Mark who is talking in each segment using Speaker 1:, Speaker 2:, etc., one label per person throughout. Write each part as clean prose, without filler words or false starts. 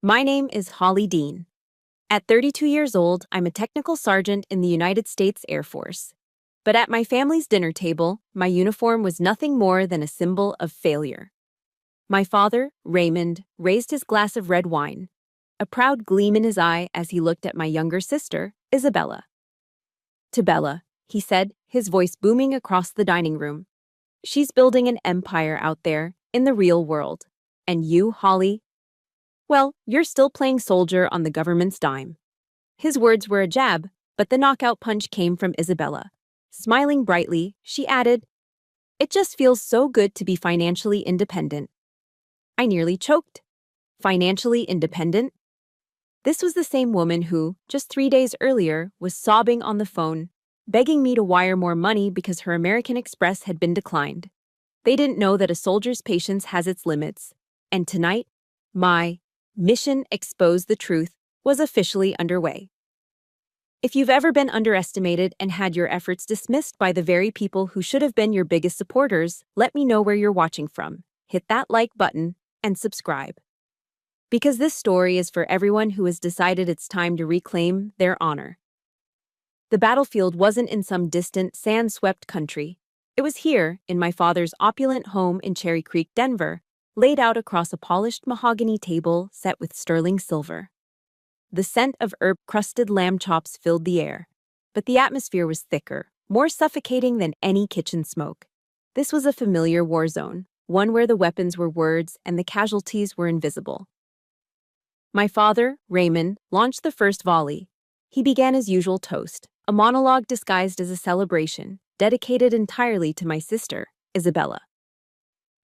Speaker 1: My name is Holly Dean. At 32 years old, I'm a technical sergeant in the United States Air Force. But at my family's dinner table, my uniform was nothing more than a symbol of failure. My father, Raymond, raised his glass of red wine, a proud gleam in his eye as he looked at my younger sister, Isabella. To Bella, he said, his voice booming across the dining room. She's building an empire out there, in the real world. And you, Holly? Well, you're still playing soldier on the government's dime. His words were a jab, but the knockout punch came from Isabella. Smiling brightly, she added, "It just feels so good to be financially independent." I nearly choked. Financially independent? This was the same woman who, just 3 days earlier, was sobbing on the phone, begging me to wire more money because her American Express had been declined. They didn't know that a soldier's patience has its limits. And tonight, my mission expose the truth was officially underway. If you've ever been underestimated and had your efforts dismissed by the very people who should have been your biggest supporters, let me know where you're watching from. Hit that like button and subscribe. Because this story is for everyone who has decided it's time to reclaim their honor. The battlefield wasn't in some distant, sand-swept country. It was here, in my father's opulent home in Cherry Creek, Denver, laid out across a polished mahogany table set with sterling silver. The scent of herb-crusted lamb chops filled the air, but the atmosphere was thicker, more suffocating than any kitchen smoke. This was a familiar war zone, one where the weapons were words and the casualties were invisible. My father, Raymond, launched the first volley. He began his usual toast, a monologue disguised as a celebration, dedicated entirely to my sister, Isabella.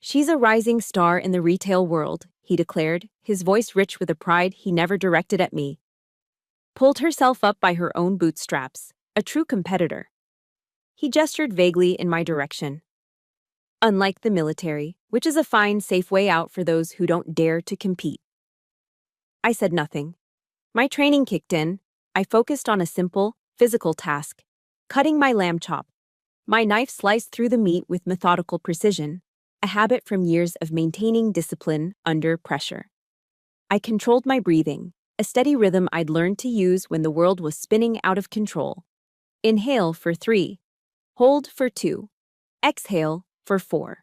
Speaker 1: "She's a rising star in the retail world," he declared, his voice rich with a pride he never directed at me. "Pulled herself up by her own bootstraps, a true competitor." He gestured vaguely in my direction. "Unlike the military, which is a fine, safe way out for those who don't dare to compete." I said nothing. My training kicked in. I focused on a simple, physical task, cutting my lamb chop. My knife sliced through the meat with methodical precision, a habit from years of maintaining discipline under pressure. I controlled my breathing, a steady rhythm I'd learned to use when the world was spinning out of control. Inhale for 3, hold for 2, exhale for 4.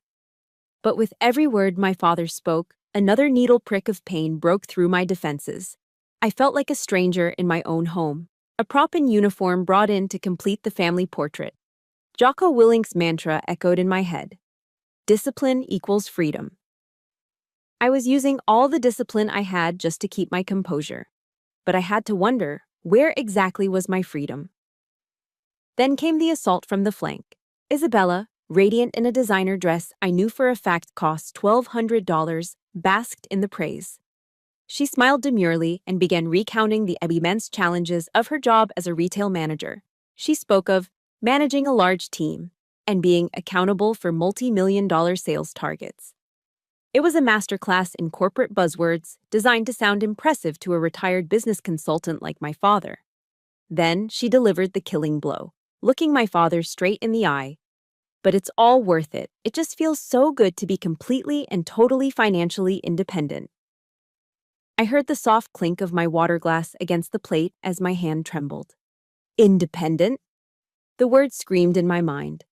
Speaker 1: But with every word my father spoke, another needle prick of pain broke through my defenses. I felt like a stranger in my own home, a prop in uniform brought in to complete the family portrait. Jocko Willink's mantra echoed in my head. Discipline equals freedom. I was using all the discipline I had just to keep my composure. But I had to wonder, where exactly was my freedom? Then came the assault from the flank. Isabella, radiant in a designer dress I knew for a fact cost $1,200, basked in the praise. She smiled demurely and began recounting the immense challenges of her job as a retail manager. She spoke of managing a large team and being accountable for multi-million-dollar sales targets. It was a masterclass in corporate buzzwords designed to sound impressive to a retired business consultant like my father. Then she delivered the killing blow, looking my father straight in the eye. "But it's all worth it. It just feels so good to be completely and totally financially independent." I heard the soft clink of my water glass against the plate as my hand trembled. Independent? The word screamed in my mind.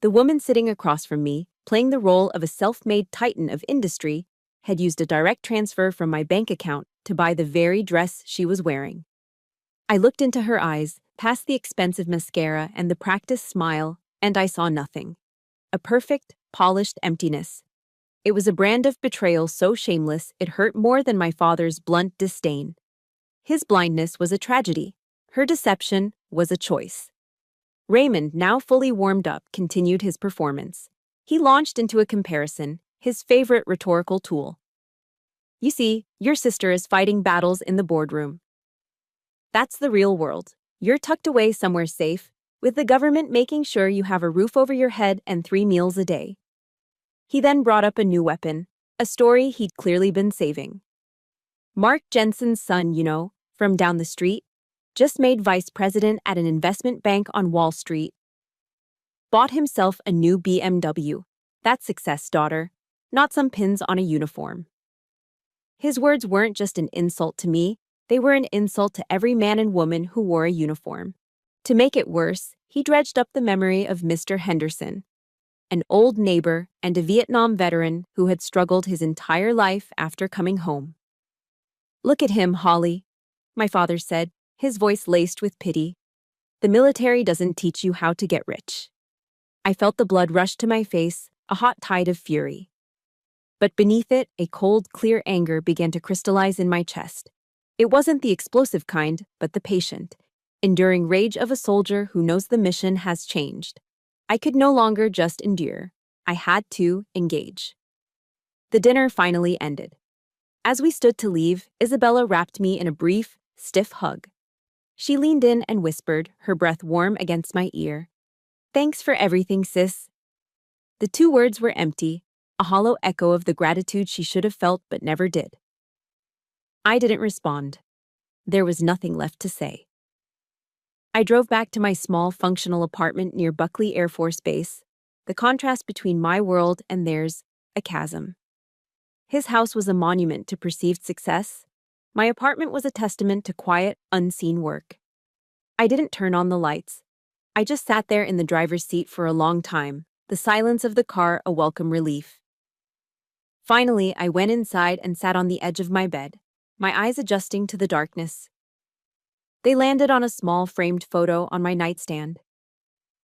Speaker 1: The woman sitting across from me, playing the role of a self-made titan of industry, had used a direct transfer from my bank account to buy the very dress she was wearing. I looked into her eyes, past the expensive mascara and the practiced smile, and I saw nothing. A perfect, polished emptiness. It was a brand of betrayal so shameless it hurt more than my father's blunt disdain. His blindness was a tragedy. Her deception was a choice. Raymond, now fully warmed up, continued his performance. He launched into a comparison, his favorite rhetorical tool. "You see, your sister is fighting battles in the boardroom. That's the real world. You're tucked away somewhere safe, with the government making sure you have a roof over your head and 3 meals a day." He then brought up a new weapon, a story he'd clearly been saving. "Mark Jensen's son, from down the street, just made vice president at an investment bank on Wall Street. Bought himself a new BMW. That's success, daughter, not some pins on a uniform." His words weren't just an insult to me, they were an insult to every man and woman who wore a uniform. To make it worse, he dredged up the memory of Mr. Henderson, an old neighbor and a Vietnam veteran who had struggled his entire life after coming home. "Look at him, Holly," my father said, his voice laced with pity. "The military doesn't teach you how to get rich." I felt the blood rush to my face, a hot tide of fury. But beneath it, a cold, clear anger began to crystallize in my chest. It wasn't the explosive kind, but the patient, enduring rage of a soldier who knows the mission has changed. I could no longer just endure. I had to engage. The dinner finally ended. As we stood to leave, Isabella wrapped me in a brief, stiff hug. She leaned in and whispered, her breath warm against my ear. "Thanks for everything, sis." The two words were empty, a hollow echo of the gratitude she should have felt but never did. I didn't respond. There was nothing left to say. I drove back to my small, functional apartment near Buckley Air Force Base, the contrast between my world and theirs, a chasm. His house was a monument to perceived success. My apartment was a testament to quiet, unseen work. I didn't turn on the lights. I just sat there in the driver's seat for a long time, the silence of the car a welcome relief. Finally, I went inside and sat on the edge of my bed, my eyes adjusting to the darkness. They landed on a small framed photo on my nightstand.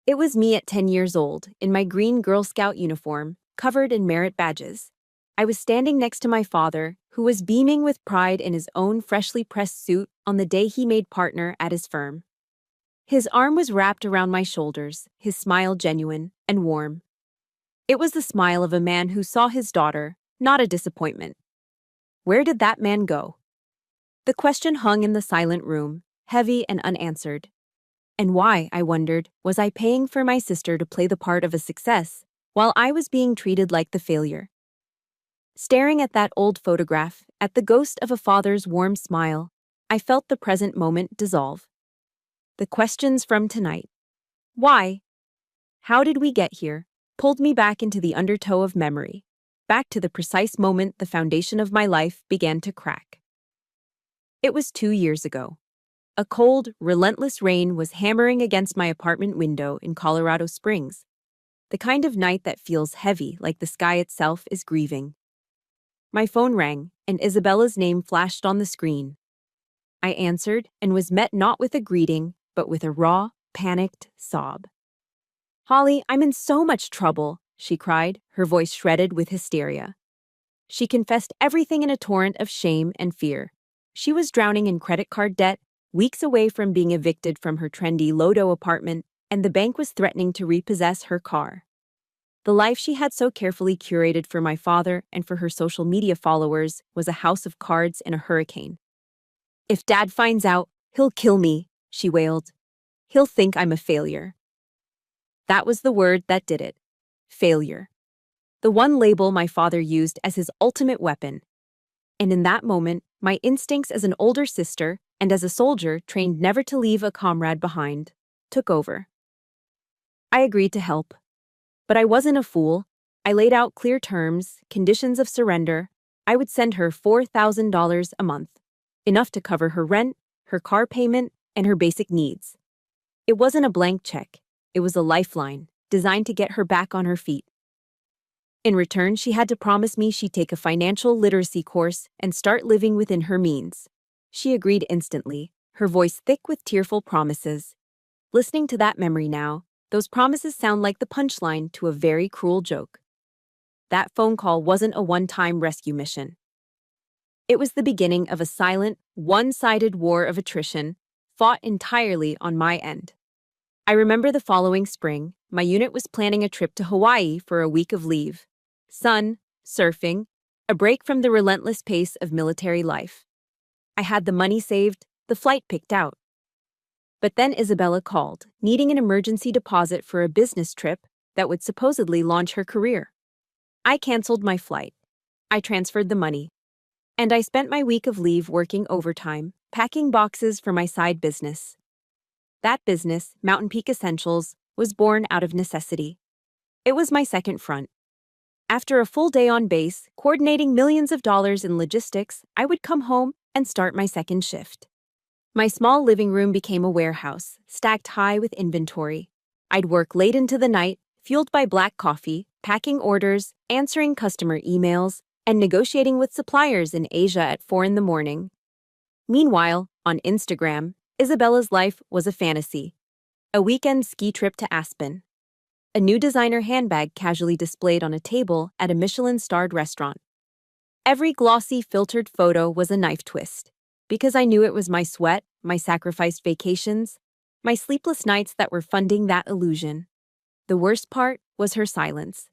Speaker 1: It was me at 10 years old, in my green Girl Scout uniform, covered in merit badges. I was standing next to my father, who was beaming with pride in his own freshly pressed suit on the day he made partner at his firm. His arm was wrapped around my shoulders, his smile genuine and warm. It was the smile of a man who saw his daughter, not a disappointment. Where did that man go? The question hung in the silent room, heavy and unanswered. And why, I wondered, was I paying for my sister to play the part of a success, while I was being treated like the failure? Staring at that old photograph, at the ghost of a father's warm smile, I felt the present moment dissolve. The questions from tonight. Why? How did we get here? Pulled me back into the undertow of memory, back to the precise moment the foundation of my life began to crack. It was 2 years ago. A cold, relentless rain was hammering against my apartment window in Colorado Springs, the kind of night that feels heavy, like the sky itself is grieving. My phone rang, and Isabella's name flashed on the screen. I answered and was met not with a greeting, but with a raw, panicked sob. "Holly, I'm in so much trouble," she cried, her voice shredded with hysteria. She confessed everything in a torrent of shame and fear. She was drowning in credit card debt, weeks away from being evicted from her trendy Lodo apartment, and the bank was threatening to repossess her car. The life she had so carefully curated for my father and for her social media followers was a house of cards in a hurricane. "If Dad finds out, he'll kill me," she wailed. "He'll think I'm a failure." That was the word that did it. Failure. The one label my father used as his ultimate weapon. And in that moment, my instincts as an older sister and as a soldier trained never to leave a comrade behind took over. I agreed to help. But I wasn't a fool. I laid out clear terms, conditions of surrender. I would send her $4,000 a month, enough to cover her rent, her car payment, and her basic needs. It wasn't a blank check. It was a lifeline, designed to get her back on her feet. In return, she had to promise me she'd take a financial literacy course and start living within her means. She agreed instantly, her voice thick with tearful promises. Listening to that memory now, those promises sound like the punchline to a very cruel joke. That phone call wasn't a one-time rescue mission. It was the beginning of a silent, one-sided war of attrition, fought entirely on my end. I remember the following spring, my unit was planning a trip to Hawaii for a week of leave. Sun, surfing, a break from the relentless pace of military life. I had the money saved, the flight picked out. But then Isabella called, needing an emergency deposit for a business trip that would supposedly launch her career. I canceled my flight. I transferred the money. And I spent my week of leave working overtime, packing boxes for my side business. That business, Mountain Peak Essentials, was born out of necessity. It was my second front. After a full day on base, coordinating millions of dollars in logistics, I would come home and start my second shift. My small living room became a warehouse, stacked high with inventory. I'd work late into the night, fueled by black coffee, packing orders, answering customer emails, and negotiating with suppliers in Asia at 4 in the morning. Meanwhile, on Instagram, Isabella's life was a fantasy. A weekend ski trip to Aspen. A new designer handbag casually displayed on a table at a Michelin-starred restaurant. Every glossy, filtered photo was a knife twist, because I knew it was my sweat, my sacrificed vacations, my sleepless nights that were funding that illusion. The worst part was her silence.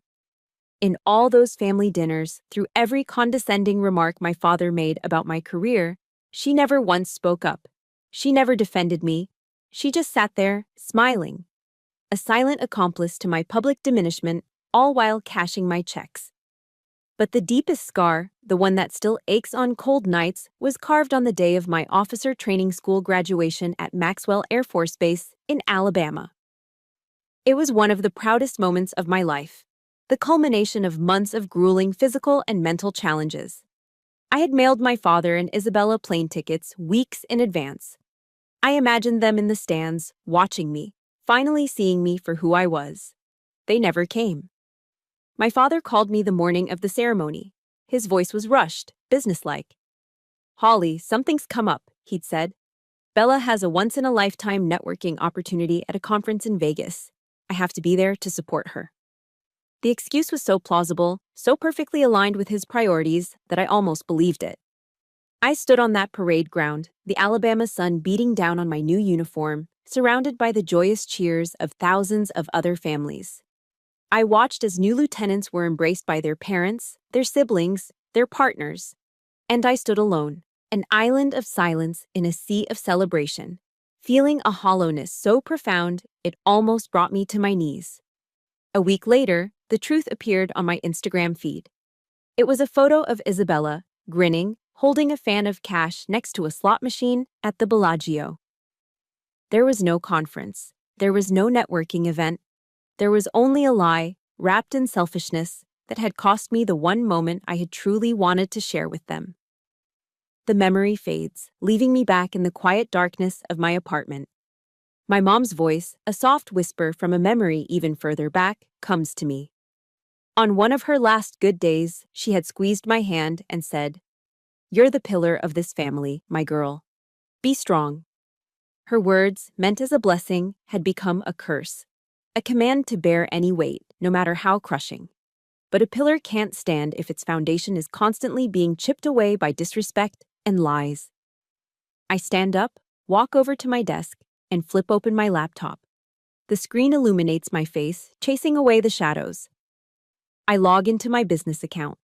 Speaker 1: In all those family dinners, through every condescending remark my father made about my career, she never once spoke up. She never defended me. She just sat there, smiling. A silent accomplice to my public diminishment, all while cashing my checks. But the deepest scar, the one that still aches on cold nights, was carved on the day of my officer training school graduation at Maxwell Air Force Base in Alabama. It was one of the proudest moments of my life, the culmination of months of grueling physical and mental challenges. I had mailed my father and Isabella plane tickets weeks in advance. I imagined them in the stands, watching me, finally seeing me for who I was. They never came. My father called me the morning of the ceremony. His voice was rushed, businesslike. "Holly, something's come up," he'd said. "Bella has a once-in-a-lifetime networking opportunity at a conference in Vegas. I have to be there to support her." The excuse was so plausible, so perfectly aligned with his priorities, that I almost believed it. I stood on that parade ground, the Alabama sun beating down on my new uniform, surrounded by the joyous cheers of thousands of other families. I watched as new lieutenants were embraced by their parents, their siblings, their partners. And I stood alone, an island of silence in a sea of celebration, feeling a hollowness so profound it almost brought me to my knees. A week later, the truth appeared on my Instagram feed. It was a photo of Isabella, grinning, holding a fan of cash next to a slot machine at the Bellagio. There was no conference. There was no networking event. There was only a lie, wrapped in selfishness, that had cost me the one moment I had truly wanted to share with them. The memory fades, leaving me back in the quiet darkness of my apartment. My mom's voice, a soft whisper from a memory even further back, comes to me. On one of her last good days, she had squeezed my hand and said, "You're the pillar of this family, my girl. Be strong." Her words, meant as a blessing, had become a curse. A command to bear any weight, no matter how crushing. But a pillar can't stand if its foundation is constantly being chipped away by disrespect and lies. I stand up, walk over to my desk, and flip open my laptop. The screen illuminates my face, chasing away the shadows. I log into my business account.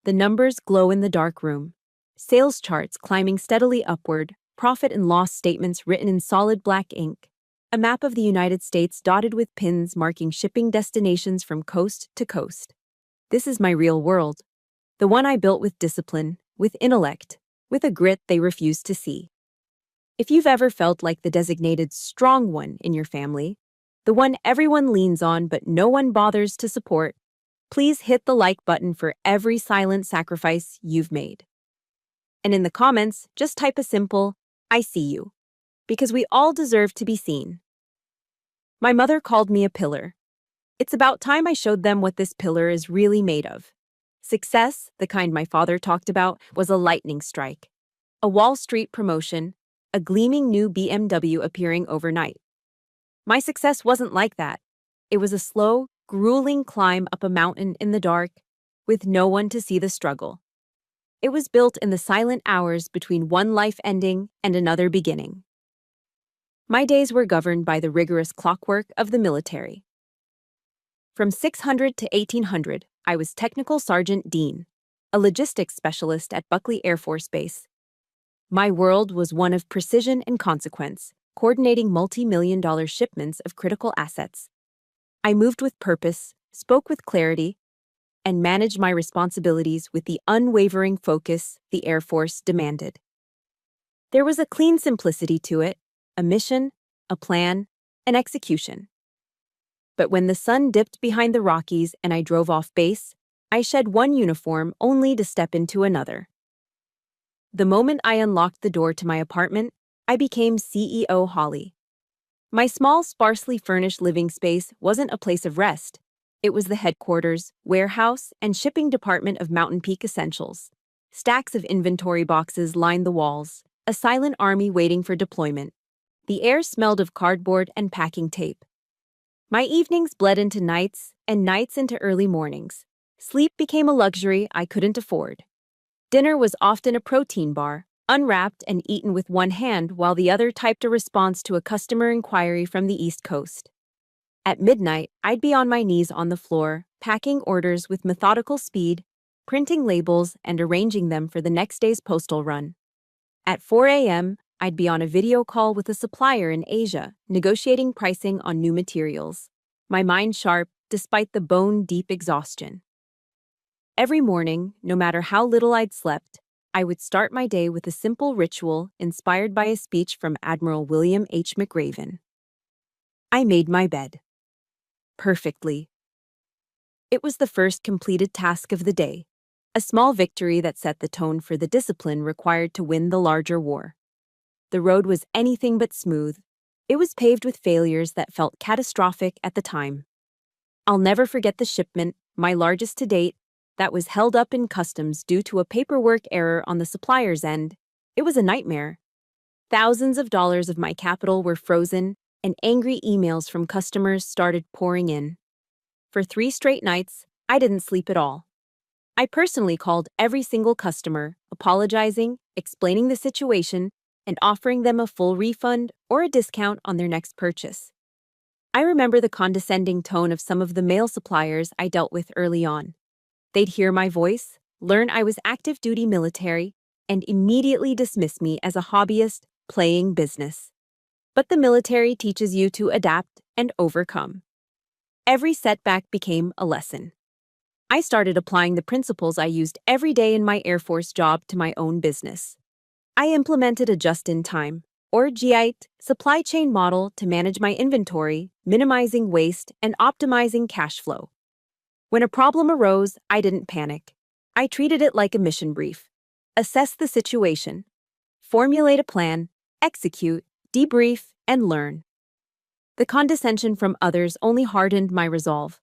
Speaker 1: The numbers glow in the dark room. Sales charts climbing steadily upward, profit and loss statements written in solid black ink. A map of the United States dotted with pins marking shipping destinations from coast to coast. This is my real world. The one I built with discipline, with intellect, with a grit they refuse to see. If you've ever felt like the designated strong one in your family, the one everyone leans on but no one bothers to support, please hit the like button for every silent sacrifice you've made. And in the comments, just type a simple, "I see you," because we all deserve to be seen. My mother called me a pillar. It's about time I showed them what this pillar is really made of. Success, the kind my father talked about, was a lightning strike. A Wall Street promotion, a gleaming new BMW appearing overnight. My success wasn't like that. It was a slow, grueling climb up a mountain in the dark, with no one to see the struggle. It was built in the silent hours between one life ending and another beginning. My days were governed by the rigorous clockwork of the military. From 600 to 1800, I was Technical Sergeant Dean, a logistics specialist at Buckley Air Force Base. My world was one of precision and consequence, coordinating multi-million-dollar shipments of critical assets. I moved with purpose, spoke with clarity, and managed my responsibilities with the unwavering focus the Air Force demanded. There was a clean simplicity to it, a mission, a plan, an execution. But when the sun dipped behind the Rockies and I drove off base, I shed one uniform only to step into another. The moment I unlocked the door to my apartment, I became CEO Holly. My small, sparsely furnished living space wasn't a place of rest. It was the headquarters, warehouse, and shipping department of Mountain Peak Essentials. Stacks of inventory boxes lined the walls, a silent army waiting for deployment. The air smelled of cardboard and packing tape. My evenings bled into nights, and nights into early mornings. Sleep became a luxury I couldn't afford. Dinner was often a protein bar, unwrapped and eaten with one hand while the other typed a response to a customer inquiry from the East Coast. At midnight, I'd be on my knees on the floor, packing orders with methodical speed, printing labels and arranging them for the next day's postal run. At 4 a.m., I'd be on a video call with a supplier in Asia, negotiating pricing on new materials. My mind sharp, despite the bone-deep exhaustion. Every morning, no matter how little I'd slept, I would start my day with a simple ritual inspired by a speech from Admiral William H. McRaven. I made my bed. Perfectly. It was the first completed task of the day, a small victory that set the tone for the discipline required to win the larger war. The road was anything but smooth. It was paved with failures that felt catastrophic at the time. I'll never forget the shipment, my largest to date, that was held up in customs due to a paperwork error on the supplier's end. It was a nightmare. Thousands of dollars of my capital were frozen, and angry emails from customers started pouring in. For 3 straight nights, I didn't sleep at all. I personally called every single customer, apologizing, explaining the situation, and offering them a full refund or a discount on their next purchase. I remember the condescending tone of some of the mail suppliers I dealt with early on. They'd hear my voice, learn I was active duty military, and immediately dismiss me as a hobbyist playing business. But the military teaches you to adapt and overcome. Every setback became a lesson. I started applying the principles I used every day in my Air Force job to my own business. I implemented a just-in-time, or GIT, supply chain model to manage my inventory, minimizing waste and optimizing cash flow. When a problem arose, I didn't panic. I treated it like a mission brief. Assess the situation. Formulate a plan, execute, debrief, and learn. The condescension from others only hardened my resolve.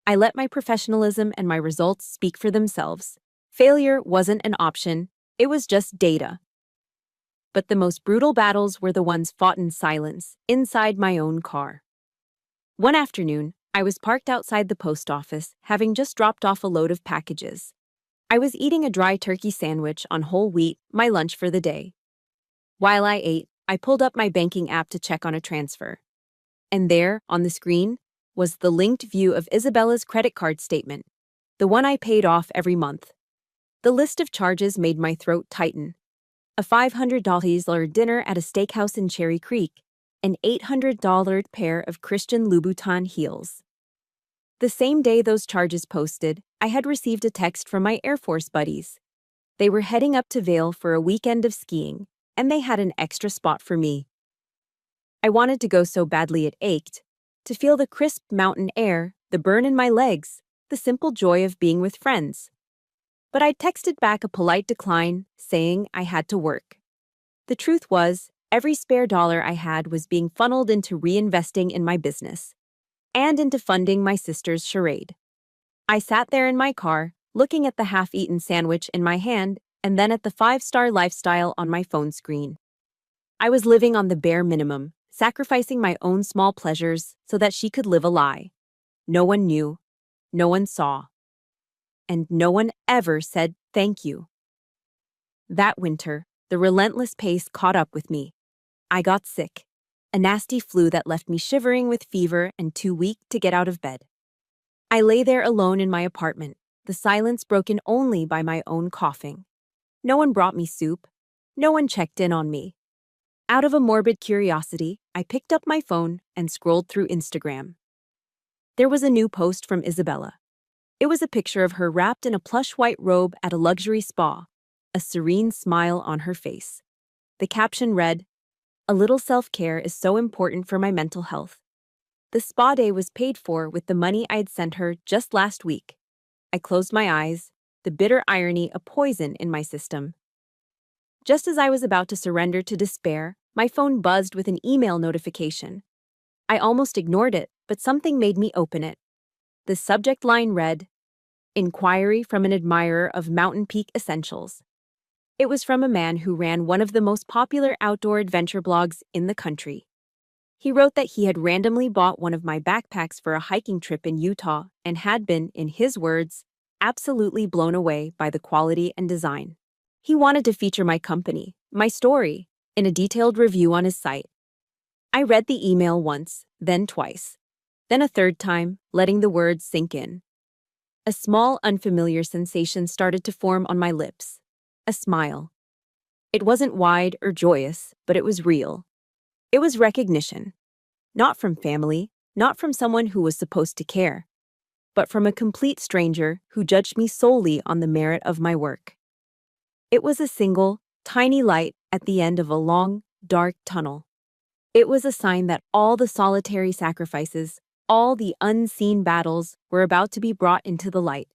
Speaker 1: I let my professionalism and my results speak for themselves. Failure wasn't an option, it was just data. But the most brutal battles were the ones fought in silence, inside my own car. One afternoon, I was parked outside the post office, having just dropped off a load of packages. I was eating a dry turkey sandwich on whole wheat, my lunch for the day. While I ate, I pulled up my banking app to check on a transfer. And there, on the screen, was the linked view of Isabella's credit card statement, the one I paid off every month. The list of charges made my throat tighten. A $500 dinner at a steakhouse in Cherry Creek, an $800 pair of Christian Louboutin heels. The same day those charges posted, I had received a text from my Air Force buddies. They were heading up to Vail for a weekend of skiing, and they had an extra spot for me. I wanted to go so badly it ached, to feel the crisp mountain air, the burn in my legs, the simple joy of being with friends. But I texted back a polite decline, saying I had to work. The truth was, every spare dollar I had was being funneled into reinvesting in my business, and into funding my sister's charade. I sat there in my car, looking at the half-eaten sandwich in my hand, and then at the 5-star lifestyle on my phone screen. I was living on the bare minimum, sacrificing my own small pleasures so that she could live a lie. No one knew, no one saw, and no one ever said thank you. That winter, the relentless pace caught up with me. I got sick, a nasty flu that left me shivering with fever and too weak to get out of bed. I lay there alone in my apartment, the silence broken only by my own coughing. No one brought me soup. No one checked in on me. Out of a morbid curiosity, I picked up my phone and scrolled through Instagram. There was a new post from Isabella. It was a picture of her wrapped in a plush white robe at a luxury spa, a serene smile on her face. The caption read, "A little self-care is so important for my mental health." The spa day was paid for with the money I'd sent her just last week. I closed my eyes, the bitter irony a poison in my system. Just as I was about to surrender to despair, my phone buzzed with an email notification. I almost ignored it, but something made me open it. The subject line read, "Inquiry from an admirer of Mountain Peak Essentials." It was from a man who ran one of the most popular outdoor adventure blogs in the country. He wrote that he had randomly bought one of my backpacks for a hiking trip in Utah and had been, in his words, absolutely blown away by the quality and design. He wanted to feature my company, my story, in a detailed review on his site. I read the email once, then twice, then a third time, letting the words sink in. A small, unfamiliar sensation started to form on my lips. A smile. It wasn't wide or joyous, but it was real. It was recognition. Not from family, not from someone who was supposed to care, but from a complete stranger who judged me solely on the merit of my work. It was a single, tiny light at the end of a long, dark tunnel. It was a sign that all the solitary sacrifices, all the unseen battles were about to be brought into the light.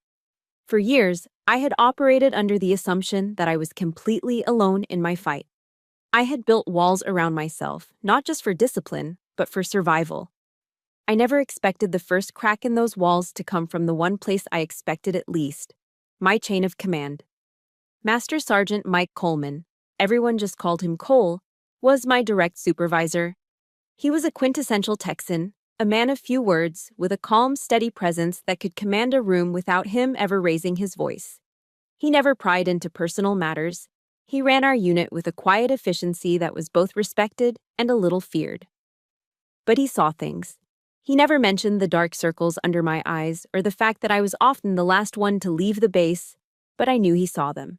Speaker 1: For years, I had operated under the assumption that I was completely alone in my fight. I had built walls around myself, not just for discipline, but for survival. I never expected the first crack in those walls to come from the one place I expected it least, my chain of command. Master Sergeant Mike Coleman, everyone just called him Cole, was my direct supervisor. He was a quintessential Texan, a man of few words, with a calm, steady presence that could command a room without him ever raising his voice. He never pried into personal matters. He ran our unit with a quiet efficiency that was both respected and a little feared. But he saw things. He never mentioned the dark circles under my eyes or the fact that I was often the last one to leave the base, but I knew he saw them.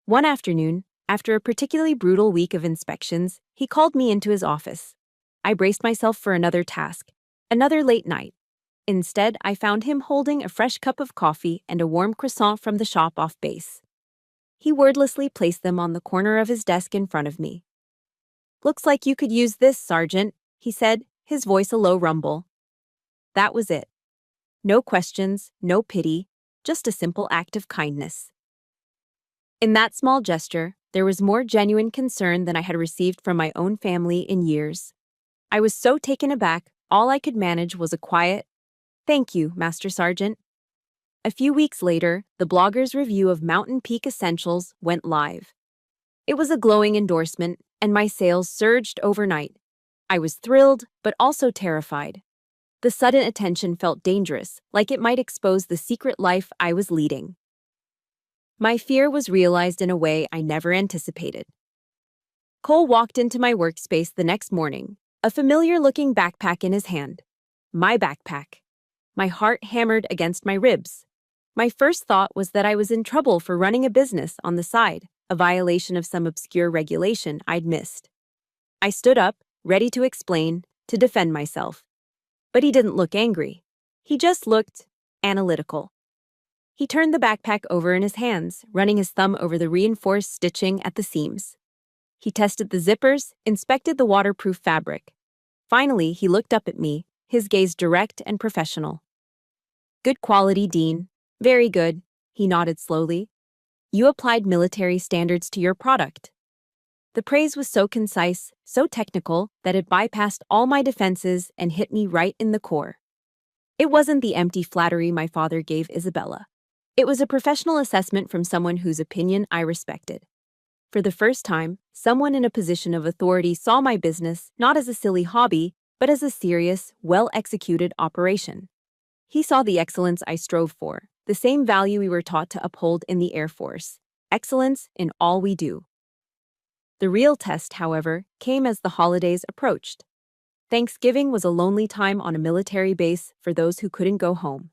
Speaker 1: One afternoon, after a particularly brutal week of inspections, he called me into his office. I braced myself for another task, another late night. Instead, I found him holding a fresh cup of coffee and a warm croissant from the shop off base. He wordlessly placed them on the corner of his desk in front of me. "Looks like you could use this, Sergeant," he said, his voice a low rumble. That was it. No questions, no pity, just a simple act of kindness. In that small gesture, there was more genuine concern than I had received from my own family in years. I was so taken aback, all I could manage was a quiet, "Thank you, Master Sergeant." A few weeks later, the blogger's review of Mountain Peak Essentials went live. It was a glowing endorsement, and my sales surged overnight. I was thrilled, but also terrified. The sudden attention felt dangerous, like it might expose the secret life I was leading. My fear was realized in a way I never anticipated. Cole walked into my workspace the next morning, a familiar-looking backpack in his hand. My backpack. My heart hammered against my ribs. My first thought was that I was in trouble for running a business on the side, a violation of some obscure regulation I'd missed. I stood up, ready to explain, to defend myself. But he didn't look angry. He just looked analytical. He turned the backpack over in his hands, running his thumb over the reinforced stitching at the seams. He tested the zippers, inspected the waterproof fabric. Finally, he looked up at me, his gaze direct and professional. "Good quality, Dean. Very good," he nodded slowly. "You applied military standards to your product." The praise was so concise, so technical, that it bypassed all my defenses and hit me right in the core. It wasn't the empty flattery my father gave Isabella. It was a professional assessment from someone whose opinion I respected. For the first time, someone in a position of authority saw my business not as a silly hobby, but as a serious, well-executed operation. He saw the excellence I strove for, the same value we were taught to uphold in the Air Force, excellence in all we do. The real test, however, came as the holidays approached. Thanksgiving was a lonely time on a military base for those who couldn't go home.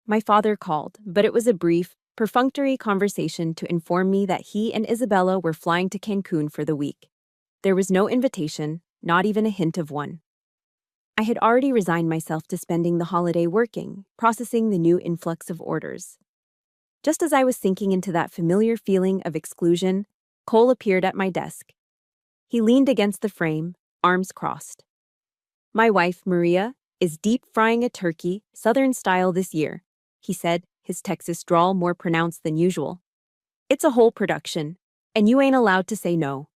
Speaker 1: My father called, but it was a brief, perfunctory conversation to inform me that he and Isabella were flying to Cancun for the week. There was no invitation, not even a hint of one. I had already resigned myself to spending the holiday working, processing the new influx of orders. Just as I was sinking into that familiar feeling of exclusion, Cole appeared at my desk. He leaned against the frame, arms crossed. "My wife, Maria, is deep frying a turkey, Southern style this year," he said, his Texas drawl more pronounced than usual. "It's a whole production, and you ain't allowed to say no."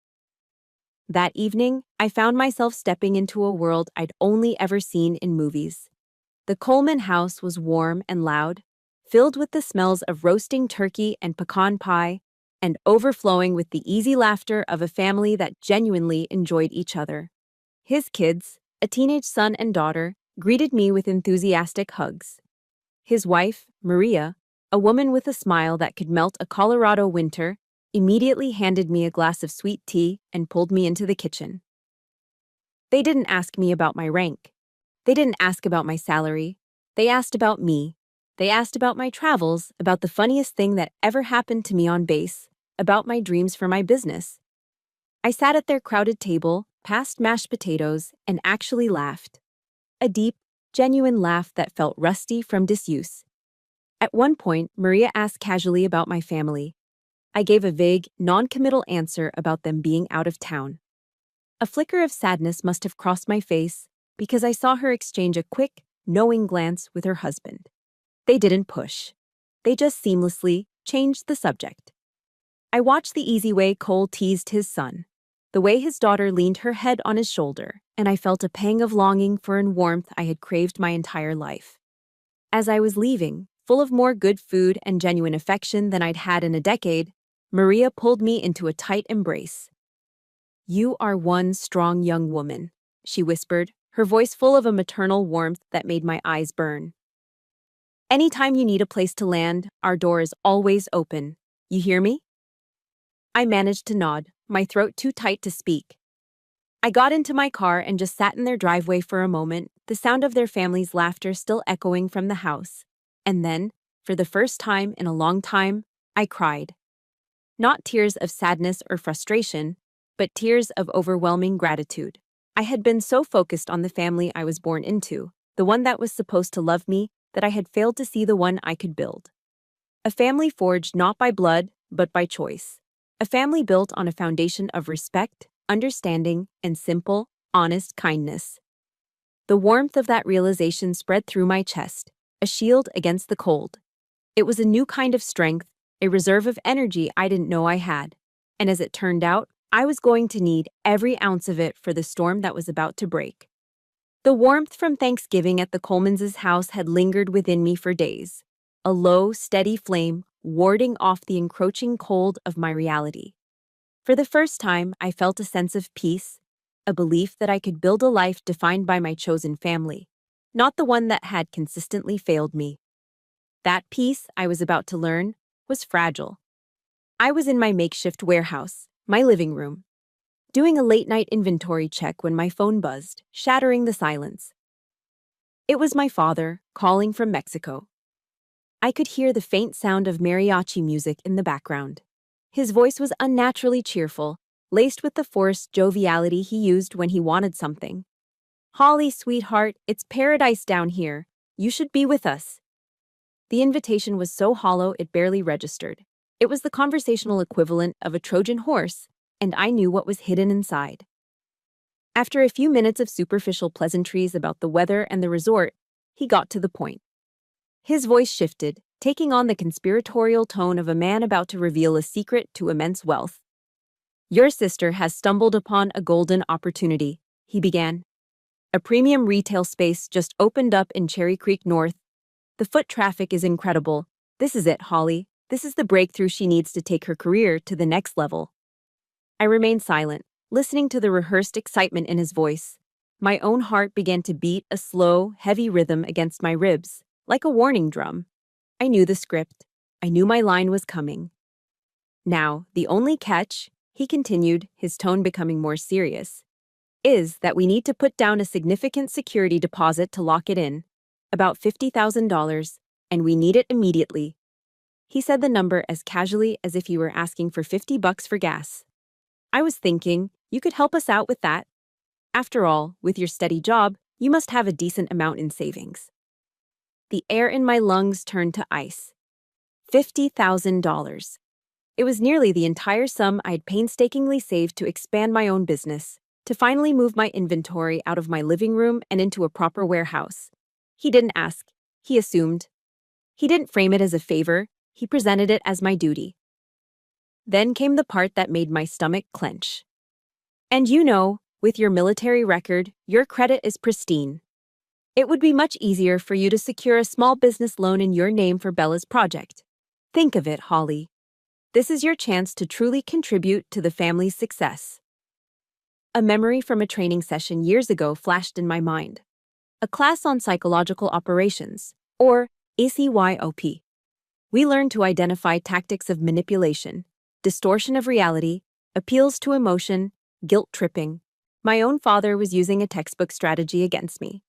Speaker 1: That evening, I found myself stepping into a world I'd only ever seen in movies. The Coleman house was warm and loud, filled with the smells of roasting turkey and pecan pie, and overflowing with the easy laughter of a family that genuinely enjoyed each other. His kids, a teenage son and daughter, greeted me with enthusiastic hugs. His wife, Maria, a woman with a smile that could melt a Colorado winter, immediately handed me a glass of sweet tea and pulled me into the kitchen. They didn't ask me about my rank. They didn't ask about my salary. They asked about me. They asked about my travels, about the funniest thing that ever happened to me on base, about my dreams for my business. I sat at their crowded table, passed mashed potatoes, and actually laughed. A deep, genuine laugh that felt rusty from disuse. At one point, Maria asked casually about my family. I gave a vague, non-committal answer about them being out of town. A flicker of sadness must have crossed my face because I saw her exchange a quick, knowing glance with her husband. They didn't push. They just seamlessly changed the subject. I watched the easy way Cole teased his son, the way his daughter leaned her head on his shoulder, and I felt a pang of longing for a warmth I had craved my entire life. As I was leaving, full of more good food and genuine affection than I'd had in a decade, Maria pulled me into a tight embrace. "You are one strong young woman," she whispered, her voice full of a maternal warmth that made my eyes burn. "Anytime you need a place to land, our door is always open. You hear me?" I managed to nod, my throat too tight to speak. I got into my car and just sat in their driveway for a moment, the sound of their family's laughter still echoing from the house. And then, for the first time in a long time, I cried. Not tears of sadness or frustration, but tears of overwhelming gratitude. I had been so focused on the family I was born into, the one that was supposed to love me, that I had failed to see the one I could build. A family forged not by blood, but by choice. A family built on a foundation of respect, understanding, and simple, honest kindness. The warmth of that realization spread through my chest, a shield against the cold. It was a new kind of strength, a reserve of energy I didn't know I had. And as it turned out, I was going to need every ounce of it for the storm that was about to break. The warmth from Thanksgiving at the Colemans' house had lingered within me for days, a low, steady flame warding off the encroaching cold of my reality. For the first time, I felt a sense of peace, a belief that I could build a life defined by my chosen family, not the one that had consistently failed me. That peace, I was about to learn, was fragile. I was in my makeshift warehouse, my living room, doing a late-night inventory check when my phone buzzed, shattering the silence. It was my father, calling from Mexico. I could hear the faint sound of mariachi music in the background. His voice was unnaturally cheerful, laced with the forced joviality he used when he wanted something. "Holly, sweetheart, it's paradise down here. You should be with us." The invitation was so hollow it barely registered. It was the conversational equivalent of a Trojan horse, and I knew what was hidden inside. After a few minutes of superficial pleasantries about the weather and the resort, he got to the point. His voice shifted, taking on the conspiratorial tone of a man about to reveal a secret to immense wealth. "Your sister has stumbled upon a golden opportunity," he began. "A premium retail space just opened up in Cherry Creek North. The foot traffic is incredible. This is it, Holly. This is the breakthrough she needs to take her career to the next level." I remained silent, listening to the rehearsed excitement in his voice. My own heart began to beat a slow, heavy rhythm against my ribs, like a warning drum. I knew the script. I knew my line was coming. "Now, the only catch," he continued, his tone becoming more serious, "is that we need to put down a significant security deposit to lock it in, about $50,000, and we need it immediately." He said the number as casually as if he were asking for $50 for gas. I was thinking, you could help us out with that. After all, with your steady job, you must have a decent amount in savings. The air in my lungs turned to ice. $50,000. It was nearly the entire sum I'd painstakingly saved to expand my own business, to finally move my inventory out of my living room and into a proper warehouse. He didn't ask. He assumed. He didn't frame it as a favor, he presented it as my duty. Then came the part that made my stomach clench. And you know, with your military record, your credit is pristine. It would be much easier for you to secure a small business loan in your name for Bella's project. Think of it, Holly. This is your chance to truly contribute to the family's success. A memory from a training session years ago flashed in my mind. A class on psychological operations, or ACYOP. We learned to identify tactics of manipulation, distortion of reality, appeals to emotion, guilt tripping. My own father was using a textbook strategy against me.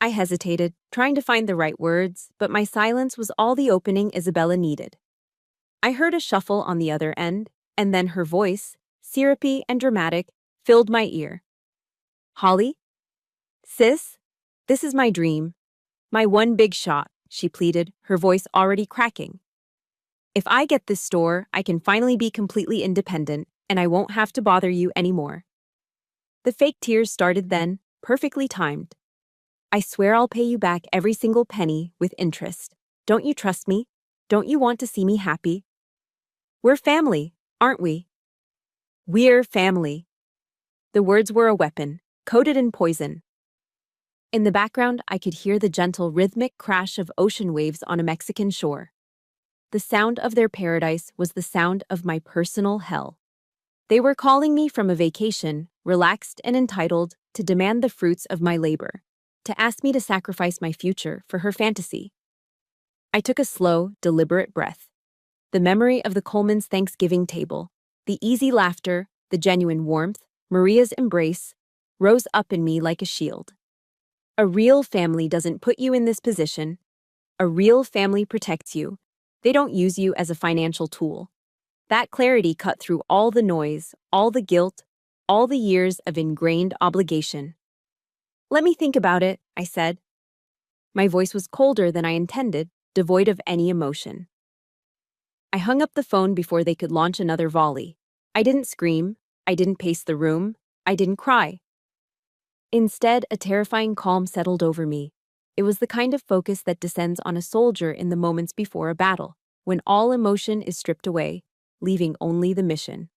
Speaker 1: I hesitated, trying to find the right words, but my silence was all the opening Isabella needed. I heard a shuffle on the other end, and then her voice, syrupy and dramatic, filled my ear. Holly? Sis? This is my dream. My one big shot, she pleaded, her voice already cracking. If I get this store, I can finally be completely independent, and I won't have to bother you anymore. The fake tears started then, perfectly timed. I swear I'll pay you back every single penny with interest. Don't you trust me? Don't you want to see me happy? We're family, aren't we? We're family. The words were a weapon, coated in poison. In the background, I could hear the gentle rhythmic crash of ocean waves on a Mexican shore. The sound of their paradise was the sound of my personal hell. They were calling me from a vacation, relaxed and entitled, to demand the fruits of my labor, to ask me to sacrifice my future for her fantasy. I took a slow, deliberate breath. The memory of the Coleman's Thanksgiving table, the easy laughter, the genuine warmth, Maria's embrace, rose up in me like a shield. A real family doesn't put you in this position. A real family protects you. They don't use you as a financial tool. That clarity cut through all the noise, all the guilt, all the years of ingrained obligation. Let me think about it, I said. My voice was colder than I intended, devoid of any emotion. I hung up the phone before they could launch another volley. I didn't scream. I didn't pace the room. I didn't cry. Instead, a terrifying calm settled over me. It was the kind of focus that descends on a soldier in the moments before a battle, when all emotion is stripped away, leaving only the mission.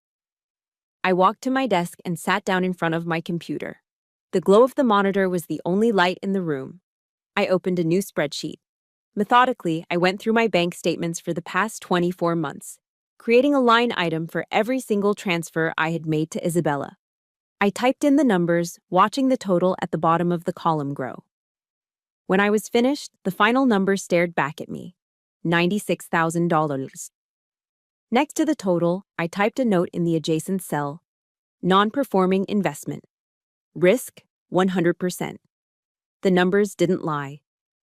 Speaker 1: I walked to my desk and sat down in front of my computer. The glow of the monitor was the only light in the room. I opened a new spreadsheet. Methodically, I went through my bank statements for the past 24 months, creating a line item for every single transfer I had made to Isabella. I typed in the numbers, watching the total at the bottom of the column grow. When I was finished, the final number stared back at me. $96,000. Next to the total, I typed a note in the adjacent cell. Non-performing investment. Risk, 100%. The numbers didn't lie.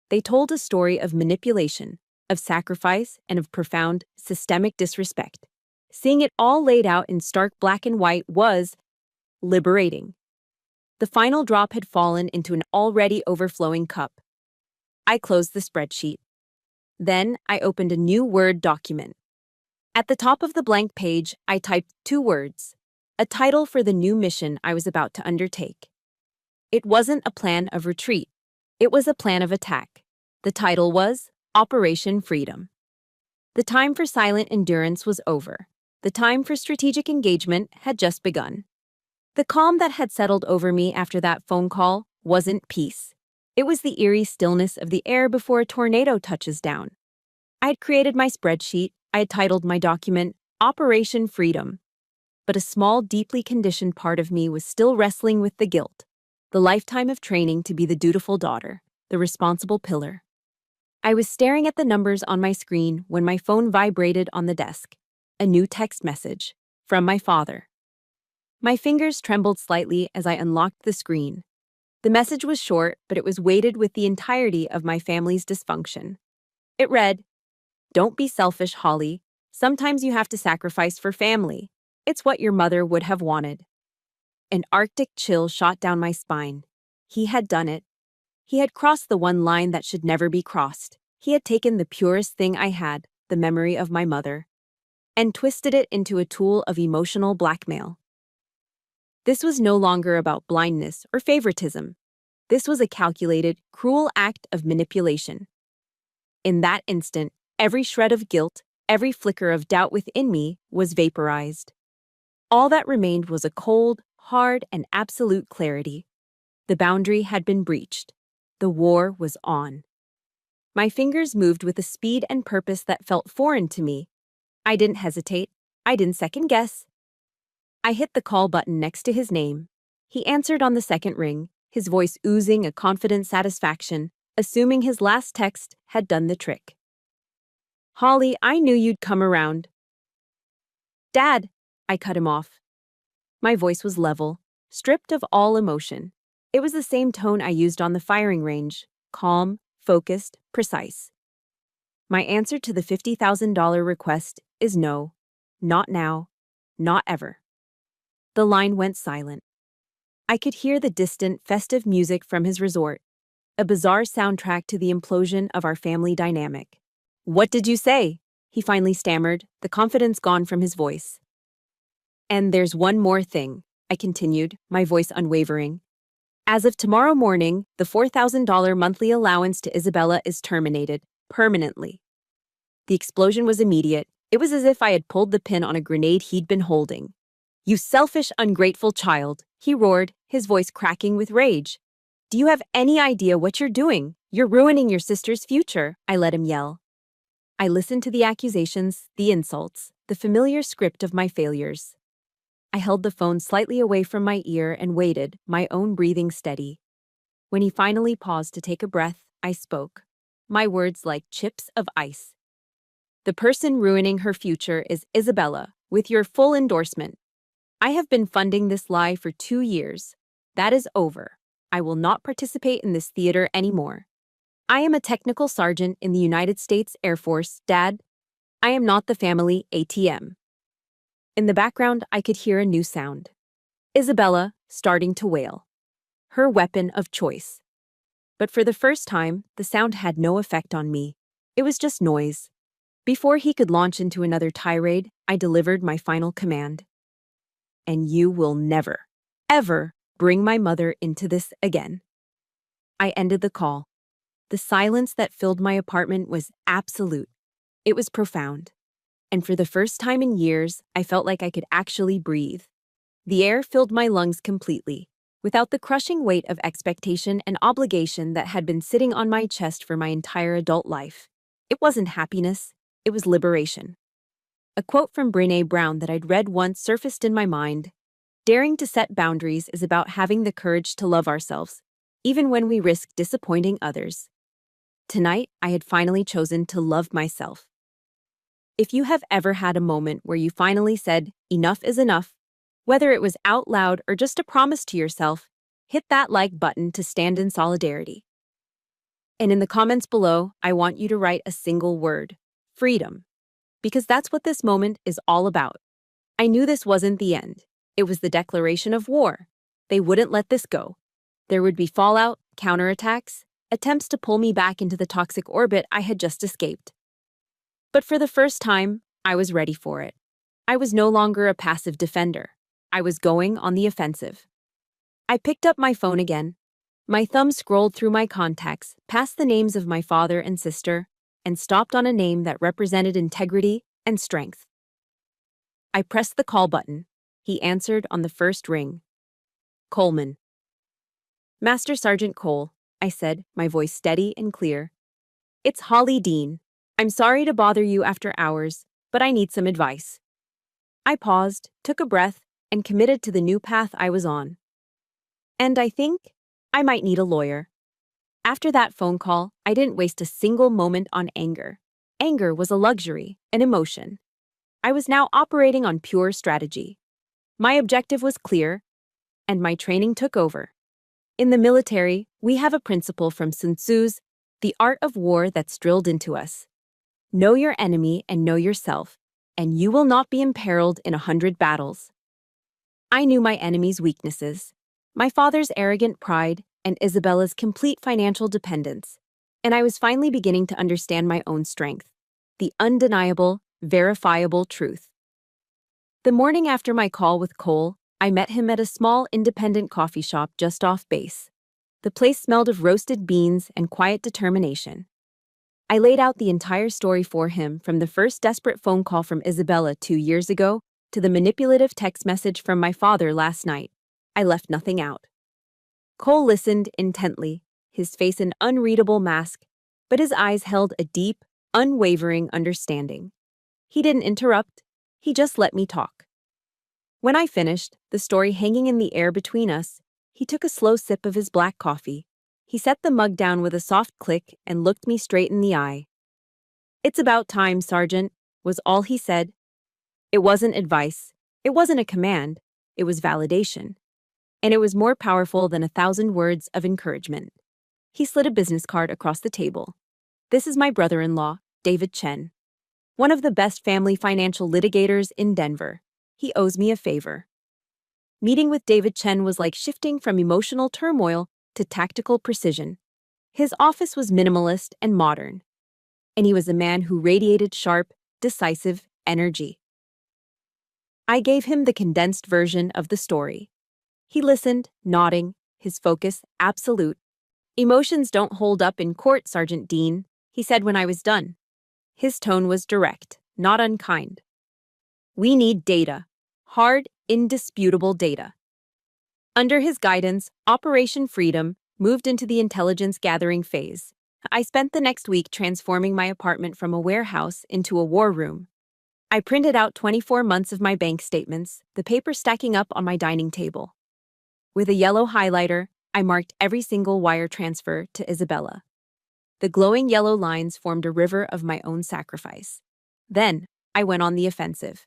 Speaker 1: They told a story of manipulation, of sacrifice, and of profound, systemic disrespect. Seeing it all laid out in stark black and white was liberating. The final drop had fallen into an already overflowing cup. I closed the spreadsheet. Then I opened a new Word document. At the top of the blank page, I typed 2 words, a title for the new mission I was about to undertake. It wasn't a plan of retreat. It was a plan of attack. The title was Operation Freedom. The time for silent endurance was over. The time for strategic engagement had just begun. The calm that had settled over me after that phone call wasn't peace. It was the eerie stillness of the air before a tornado touches down. I had created my spreadsheet. I had titled my document Operation Freedom. But a small, deeply conditioned part of me was still wrestling with the guilt, the lifetime of training to be the dutiful daughter, the responsible pillar. I was staring at the numbers on my screen when my phone vibrated on the desk. A new text message from my father. My fingers trembled slightly as I unlocked the screen. The message was short, but it was weighted with the entirety of my family's dysfunction. It read, "Don't be selfish, Holly. Sometimes you have to sacrifice for family. It's what your mother would have wanted." An arctic chill shot down my spine. He had done it. He had crossed the one line that should never be crossed. He had taken the purest thing I had, the memory of my mother, and twisted it into a tool of emotional blackmail. This was no longer about blindness or favoritism. This was a calculated, cruel act of manipulation. In that instant, every shred of guilt, every flicker of doubt within me was vaporized. All that remained was a cold, hard, and absolute clarity. The boundary had been breached. The war was on. My fingers moved with a speed and purpose that felt foreign to me. I didn't hesitate. I didn't second guess. I hit the call button next to his name. He answered on the second ring, his voice oozing a confident satisfaction, assuming his last text had done the trick. "Holly, I knew you'd come around." "Dad," I cut him off. My voice was level, stripped of all emotion. It was the same tone I used on the firing range, calm, focused, precise. "My answer to the $50,000 request is no. Not now. Not ever." The line went silent. I could hear the distant, festive music from his resort, a bizarre soundtrack to the implosion of our family dynamic. "What did you say?" he finally stammered, the confidence gone from his voice. "And there's one more thing," I continued, my voice unwavering. "As of tomorrow morning, the $4,000 monthly allowance to Isabella is terminated, permanently." The explosion was immediate. It was as if I had pulled the pin on a grenade he'd been holding. "You selfish, ungrateful child," he roared, his voice cracking with rage. "Do you have any idea what you're doing? You're ruining your sister's future," I let him yell. I listened to the accusations, the insults, the familiar script of my failures. I held the phone slightly away from my ear and waited, my own breathing steady. When he finally paused to take a breath, I spoke, my words like chips of ice. "The person ruining her future is Isabella, with your full endorsement. I have been funding this lie for 2 years. That is over. I will not participate in this theater anymore. I am a technical sergeant in the United States Air Force, Dad. I am not the family ATM." In the background, I could hear a new sound. Isabella starting to wail. Her weapon of choice. But for the first time, the sound had no effect on me. It was just noise. Before he could launch into another tirade, I delivered my final command. "And you will never, ever bring my mother into this again." I ended the call. The silence that filled my apartment was absolute. It was profound. And for the first time in years, I felt like I could actually breathe. The air filled my lungs completely, without the crushing weight of expectation and obligation that had been sitting on my chest for my entire adult life. It wasn't happiness, it was liberation. A quote from Brené Brown that I'd read once surfaced in my mind. "Daring to set boundaries is about having the courage to love ourselves, even when we risk disappointing others." Tonight, I had finally chosen to love myself. If you have ever had a moment where you finally said, "Enough is enough," whether it was out loud or just a promise to yourself, hit that like button to stand in solidarity. And in the comments below, I want you to write a single word: freedom. Because that's what this moment is all about. I knew this wasn't the end. It was the declaration of war. They wouldn't let this go. There would be fallout, counterattacks, attempts to pull me back into the toxic orbit I had just escaped. But for the first time, I was ready for it. I was no longer a passive defender. I was going on the offensive. I picked up my phone again. My thumb scrolled through my contacts, past the names of my father and sister, and stopped on a name that represented integrity and strength. I pressed the call button. He answered on the first ring. "Coleman." "Master Sergeant Cole," I said, my voice steady and clear. "It's Holly Dean. I'm sorry to bother you after hours, but I need some advice." I paused, took a breath, and committed to the new path I was on. "And I think I might need a lawyer." After that phone call, I didn't waste a single moment on anger. Anger was a luxury, an emotion. I was now operating on pure strategy. My objective was clear, and my training took over. In the military, we have a principle from Sun Tzu's The Art of War that's drilled into us. Know your enemy and know yourself, and you will not be imperiled in 100 battles. I knew my enemy's weaknesses, my father's arrogant pride, and Isabella's complete financial dependence, and I was finally beginning to understand my own strength, the undeniable, verifiable truth. The morning after my call with Cole, I met him at a small independent coffee shop just off base. The place smelled of roasted beans and quiet determination. I laid out the entire story for him, from the first desperate phone call from Isabella 2 years ago to the manipulative text message from my father last night. I left nothing out. Cole listened intently, his face an unreadable mask, but his eyes held a deep, unwavering understanding. He didn't interrupt, he just let me talk. When I finished, the story hanging in the air between us, he took a slow sip of his black coffee. He set the mug down with a soft click and looked me straight in the eye. "It's about time, Sergeant," was all he said. It wasn't advice, it wasn't a command, it was validation. And it was more powerful than 1,000 words of encouragement. He slid a business card across the table. "This is my brother-in-law, David Chen. One of the best family financial litigators in Denver. He owes me a favor." Meeting with David Chen was like shifting from emotional turmoil to tactical precision. His office was minimalist and modern, and he was a man who radiated sharp, decisive energy. I gave him the condensed version of the story. He listened, nodding, his focus absolute. "Emotions don't hold up in court, Sergeant Dean," he said when I was done. His tone was direct, not unkind. "We need data. Hard, indisputable data." Under his guidance, Operation Freedom moved into the intelligence gathering phase. I spent the next week transforming my apartment from a warehouse into a war room. I printed out 24 months of my bank statements, the paper stacking up on my dining table. With a yellow highlighter, I marked every single wire transfer to Isabella. The glowing yellow lines formed a river of my own sacrifice. Then, I went on the offensive.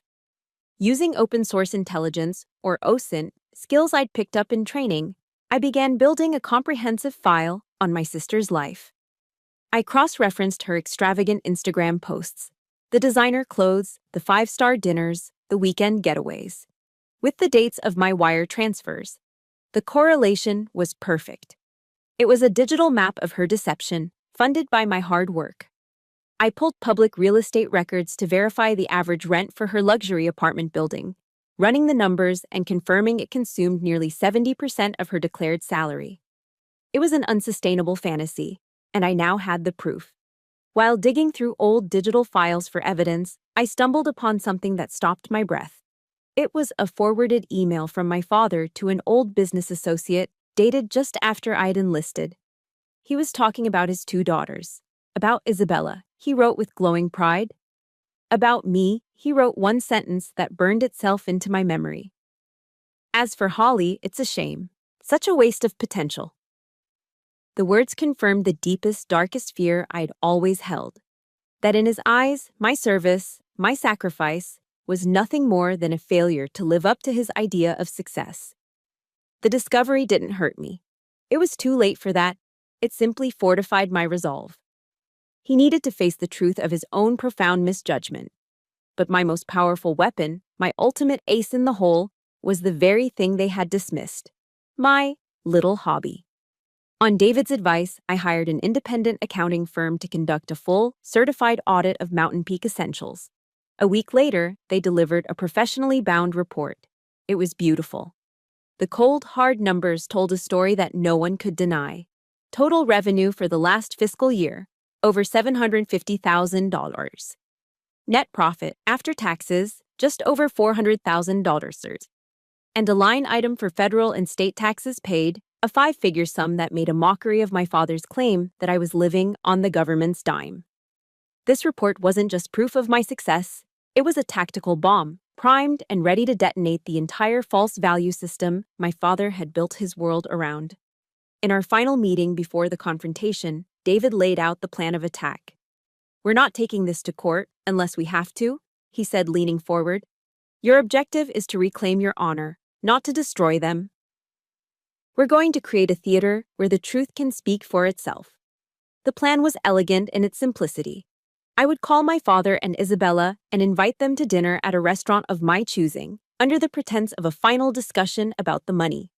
Speaker 1: Using open source intelligence, or OSINT, skills I'd picked up in training, I began building a comprehensive file on my sister's life. I cross-referenced her extravagant Instagram posts, the designer clothes, the 5-star dinners, the weekend getaways, with the dates of my wire transfers. The correlation was perfect. It was a digital map of her deception, funded by my hard work. I pulled public real estate records to verify the average rent for her luxury apartment building, running the numbers and confirming it consumed nearly 70% of her declared salary. It was an unsustainable fantasy, and I now had the proof. While digging through old digital files for evidence, I stumbled upon something that stopped my breath. It was a forwarded email from my father to an old business associate, dated just after I'd enlisted. He was talking about his 2 daughters. About Isabella, he wrote with glowing pride. About me, he wrote one sentence that burned itself into my memory. "As for Holly, it's a shame. Such a waste of potential." The words confirmed the deepest, darkest fear I'd always held. That in his eyes, my service, my sacrifice, was nothing more than a failure to live up to his idea of success. The discovery didn't hurt me. It was too late for that. It simply fortified my resolve. He needed to face the truth of his own profound misjudgment. But my most powerful weapon, my ultimate ace in the hole, was the very thing they had dismissed: my little hobby. On David's advice, I hired an independent accounting firm to conduct a full, certified audit of Mountain Peak Essentials. A week later, they delivered a professionally bound report. It was beautiful. The cold, hard numbers told a story that no one could deny. Total revenue for the last fiscal year, over $750,000. Net profit, after taxes, just over $400,000. And a line item for federal and state taxes paid, a 5-figure sum that made a mockery of my father's claim that I was living on the government's dime. This report wasn't just proof of my success, it was a tactical bomb, primed and ready to detonate the entire false value system my father had built his world around. In our final meeting before the confrontation, David laid out the plan of attack. "We're not taking this to court unless we have to," he said, leaning forward. "Your objective is to reclaim your honor, not to destroy them. We're going to create a theater where the truth can speak for itself." The plan was elegant in its simplicity. I would call my father and Isabella and invite them to dinner at a restaurant of my choosing, under the pretense of a final discussion about the money.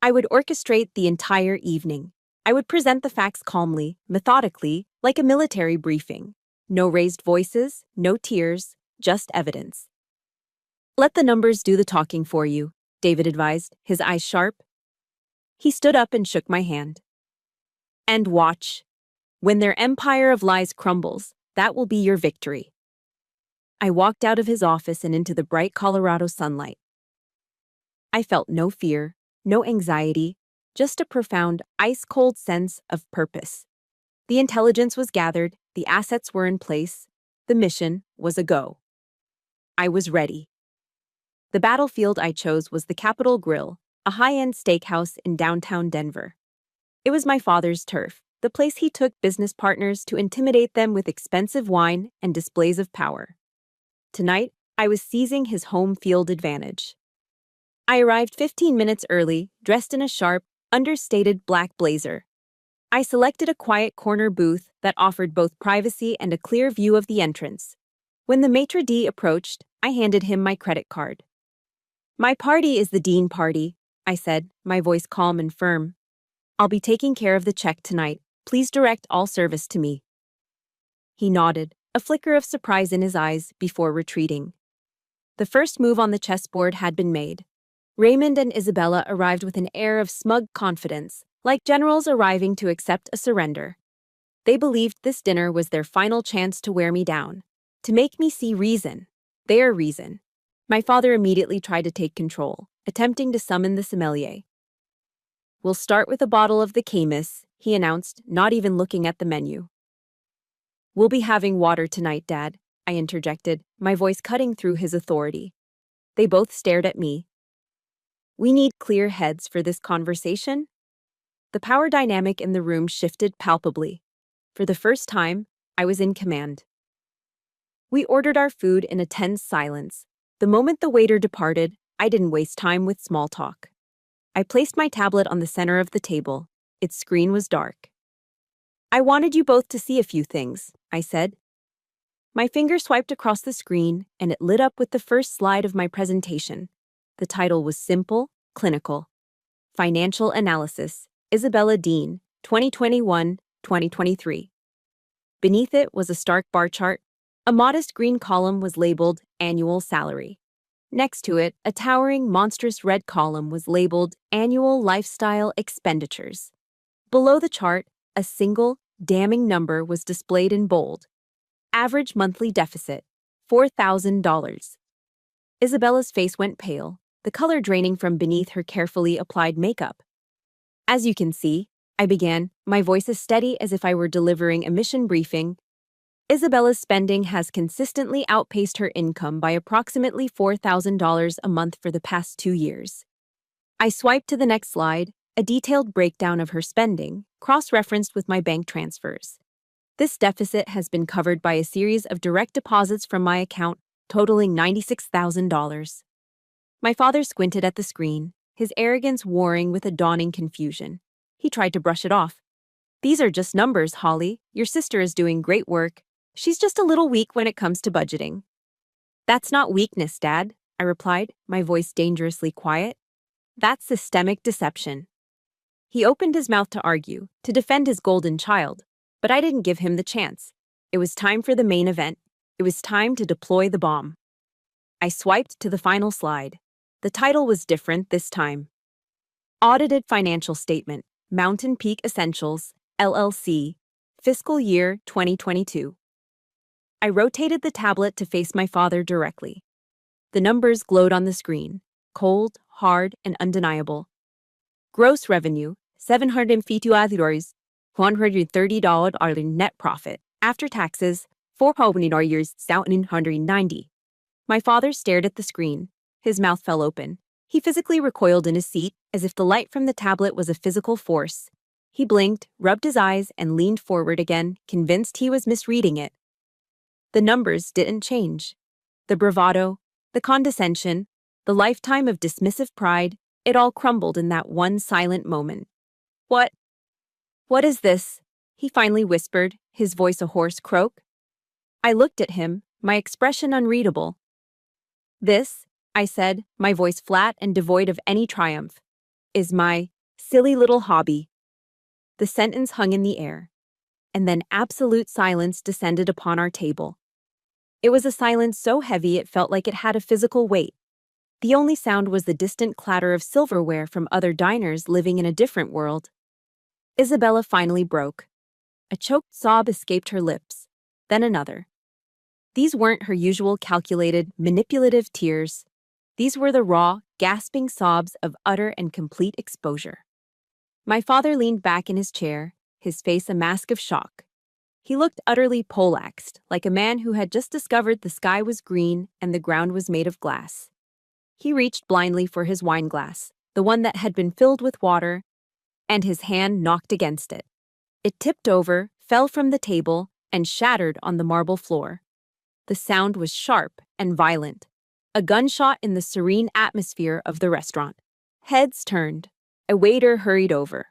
Speaker 1: I would orchestrate the entire evening. I would present the facts calmly, methodically, like a military briefing. No raised voices, no tears, just evidence. "Let the numbers do the talking for you," David advised, his eyes sharp. He stood up and shook my hand. "And watch." When their empire of lies crumbles, that will be your victory. I walked out of his office and into the bright Colorado sunlight. I felt no fear, no anxiety, just a profound, ice-cold sense of purpose. The intelligence was gathered, the assets were in place, the mission was a go. I was ready. The battlefield I chose was the Capitol Grill, a high-end steakhouse in downtown Denver. It was my father's turf, the place he took business partners to intimidate them with expensive wine and displays of power. Tonight, I was seizing his home field advantage. I arrived 15 minutes early, dressed in a sharp, understated black blazer. I selected a quiet corner booth that offered both privacy and a clear view of the entrance. When the maitre d' approached, I handed him my credit card. "My party is the Dean party," I said, my voice calm and firm. "I'll be taking care of the check tonight. Please direct all service to me." He nodded, a flicker of surprise in his eyes before retreating. The first move on the chessboard had been made. Raymond and Isabella arrived with an air of smug confidence, like generals arriving to accept a surrender. They believed this dinner was their final chance to wear me down, to make me see reason, their reason. My father immediately tried to take control, attempting to summon the sommelier. "We'll start with a bottle of the Camus," he announced, not even looking at the menu. "We'll be having water tonight, Dad," I interjected, my voice cutting through his authority. They both stared at me. "We need clear heads for this conversation." The power dynamic in the room shifted palpably. For the first time, I was in command. We ordered our food in a tense silence. The moment the waiter departed, I didn't waste time with small talk. I placed my tablet on the center of the table. Its screen was dark. "I wanted you both to see a few things," I said. My finger swiped across the screen, and it lit up with the first slide of my presentation. The title was simple, clinical. Financial Analysis, Isabella Dean, 2021-2023. Beneath it was a stark bar chart. A modest green column was labeled Annual Salary. Next to it, a towering, monstrous red column was labeled Annual Lifestyle Expenditures. Below the chart, a single, damning number was displayed in bold. Average monthly deficit, $4,000. Isabella's face went pale, the color draining from beneath her carefully applied makeup. "As you can see," I began, my voice as steady as if I were delivering a mission briefing, "Isabella's spending has consistently outpaced her income by approximately $4,000 a month for the past 2 years. I swiped to the next slide, a detailed breakdown of her spending, cross-referenced with my bank transfers. This deficit has been covered by a series of direct deposits from my account, totaling $96,000. My father squinted at the screen, his arrogance warring with a dawning confusion. He tried to brush it off. "These are just numbers, Holly. Your sister is doing great work. She's just a little weak when it comes to budgeting." "That's not weakness, Dad," I replied, my voice dangerously quiet. "That's systemic deception." He opened his mouth to argue, to defend his golden child, but I didn't give him the chance. It was time for the main event. It was time to deploy the bomb. I swiped to the final slide. The title was different this time. Audited Financial Statement, Mountain Peak Essentials, LLC, Fiscal Year 2022. I rotated the tablet to face my father directly. The numbers glowed on the screen, cold, hard, and undeniable. Gross revenue, $750, $130 net profit. After taxes, $4,790. My father stared at the screen. His mouth fell open. He physically recoiled in his seat, as if the light from the tablet was a physical force. He blinked, rubbed his eyes, and leaned forward again, convinced he was misreading it. The numbers didn't change. The bravado, the condescension, the lifetime of dismissive pride, it all crumbled in that one silent moment. What is this?" he finally whispered, his voice a hoarse croak. I looked at him, my expression unreadable. "This," I said, my voice flat and devoid of any triumph, "is my silly little hobby." The sentence hung in the air, and then absolute silence descended upon our table. It was a silence so heavy it felt like it had a physical weight. The only sound was the distant clatter of silverware from other diners living in a different world. Isabella finally broke. A choked sob escaped her lips, then another. These weren't her usual calculated, manipulative tears. These were the raw, gasping sobs of utter and complete exposure. My father leaned back in his chair, his face a mask of shock. He looked utterly poleaxed, like a man who had just discovered the sky was green and the ground was made of glass. He reached blindly for his wine glass, the one that had been filled with water, and his hand knocked against it. It tipped over, fell from the table, and shattered on the marble floor. The sound was sharp and violent, a gunshot in the serene atmosphere of the restaurant. Heads turned. A waiter hurried over.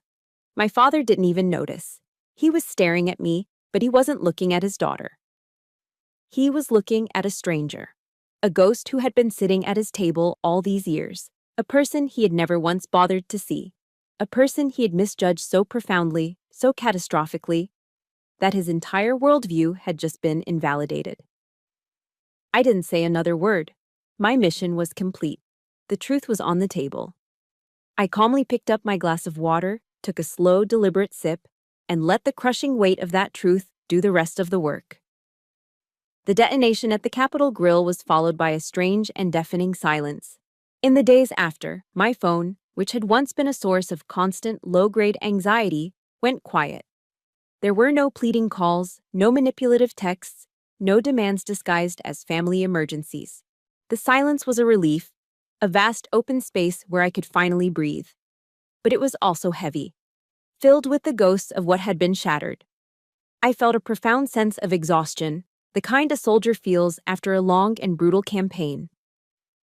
Speaker 1: My father didn't even notice. He was staring at me, but he wasn't looking at his daughter. He was looking at a stranger, a ghost who had been sitting at his table all these years, a person he had never once bothered to see, a person he had misjudged so profoundly, so catastrophically, that his entire worldview had just been invalidated. I didn't say another word. My mission was complete. The truth was on the table. I calmly picked up my glass of water, took a slow, deliberate sip, and let the crushing weight of that truth do the rest of the work. The detonation at the Capitol Grill was followed by a strange and deafening silence. In the days after, my phone, which had once been a source of constant, low-grade anxiety, went quiet. There were no pleading calls, no manipulative texts, no demands disguised as family emergencies. The silence was a relief, a vast open space where I could finally breathe. But it was also heavy, filled with the ghosts of what had been shattered. I felt a profound sense of exhaustion, the kind a soldier feels after a long and brutal campaign.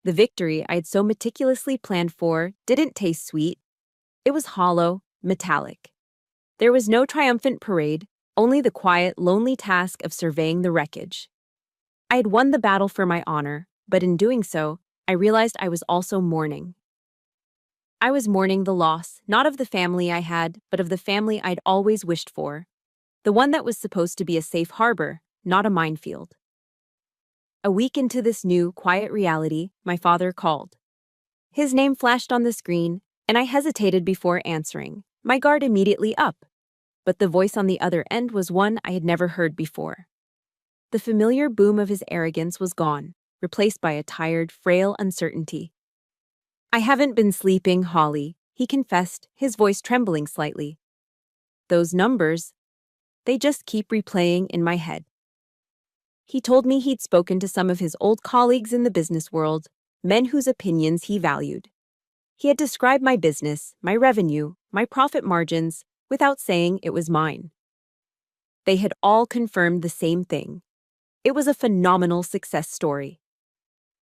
Speaker 1: The victory I had so meticulously planned for didn't taste sweet. It was hollow, metallic. There was no triumphant parade, only the quiet, lonely task of surveying the wreckage. I had won the battle for my honor, but in doing so, I realized I was also mourning. I was mourning the loss, not of the family I had, but of the family I'd always wished for. The one that was supposed to be a safe harbor, not a minefield. A week into this new, quiet reality, my father called. His name flashed on the screen, and I hesitated before answering, my guard immediately up. But the voice on the other end was one I had never heard before. The familiar boom of his arrogance was gone, replaced by a tired, frail uncertainty. "I haven't been sleeping, Holly," he confessed, his voice trembling slightly. "Those numbers, they just keep replaying in my head." He told me he'd spoken to some of his old colleagues in the business world, men whose opinions he valued. He had described my business, my revenue, my profit margins, without saying it was mine. They had all confirmed the same thing. It was a phenomenal success story.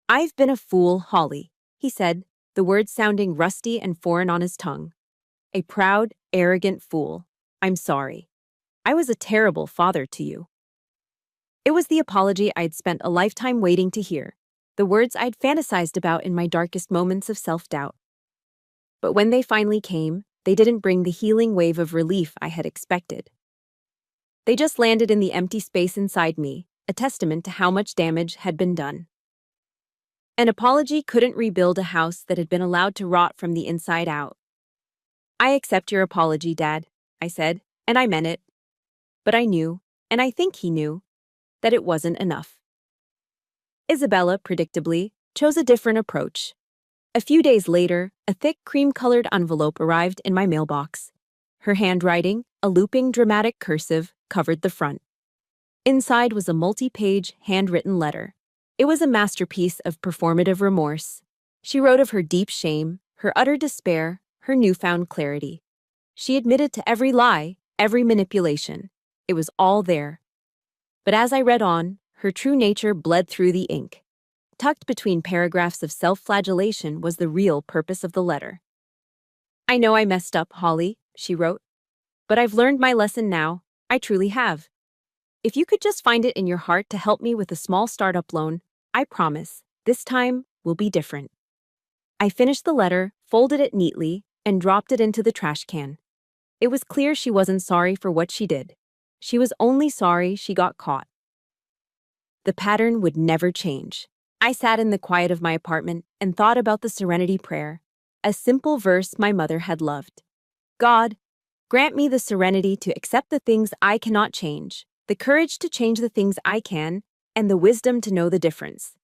Speaker 1: "I've been a fool, Holly," he said, the words sounding rusty and foreign on his tongue. "A proud, arrogant fool. I'm sorry. I was a terrible father to you." It was the apology I'd spent a lifetime waiting to hear, the words I'd fantasized about in my darkest moments of self-doubt. But when they finally came, they didn't bring the healing wave of relief I had expected. They just landed in the empty space inside me, a testament to how much damage had been done. An apology couldn't rebuild a house that had been allowed to rot from the inside out. "I accept your apology, Dad," I said, and I meant it. But I knew, and I think he knew, that it wasn't enough. Isabella, predictably, chose a different approach. A few days later, a thick cream-colored envelope arrived in my mailbox. Her handwriting, a looping dramatic cursive, covered the front. Inside was a multi-page, handwritten letter. It was a masterpiece of performative remorse. She wrote of her deep shame, her utter despair, her newfound clarity. She admitted to every lie, every manipulation. It was all there. But as I read on, her true nature bled through the ink. Tucked between paragraphs of self-flagellation was the real purpose of the letter. "I know I messed up, Holly," she wrote. "But I've learned my lesson now. I truly have. If you could just find it in your heart to help me with a small startup loan, I promise, this time will be different." I finished the letter, folded it neatly, and dropped it into the trash can. It was clear she wasn't sorry for what she did. She was only sorry she got caught. The pattern would never change. I sat in the quiet of my apartment and thought about the Serenity Prayer, a simple verse my mother had loved. "God, Grant me the serenity to accept the things I cannot change, the courage to change the things I can, and the wisdom to know the difference.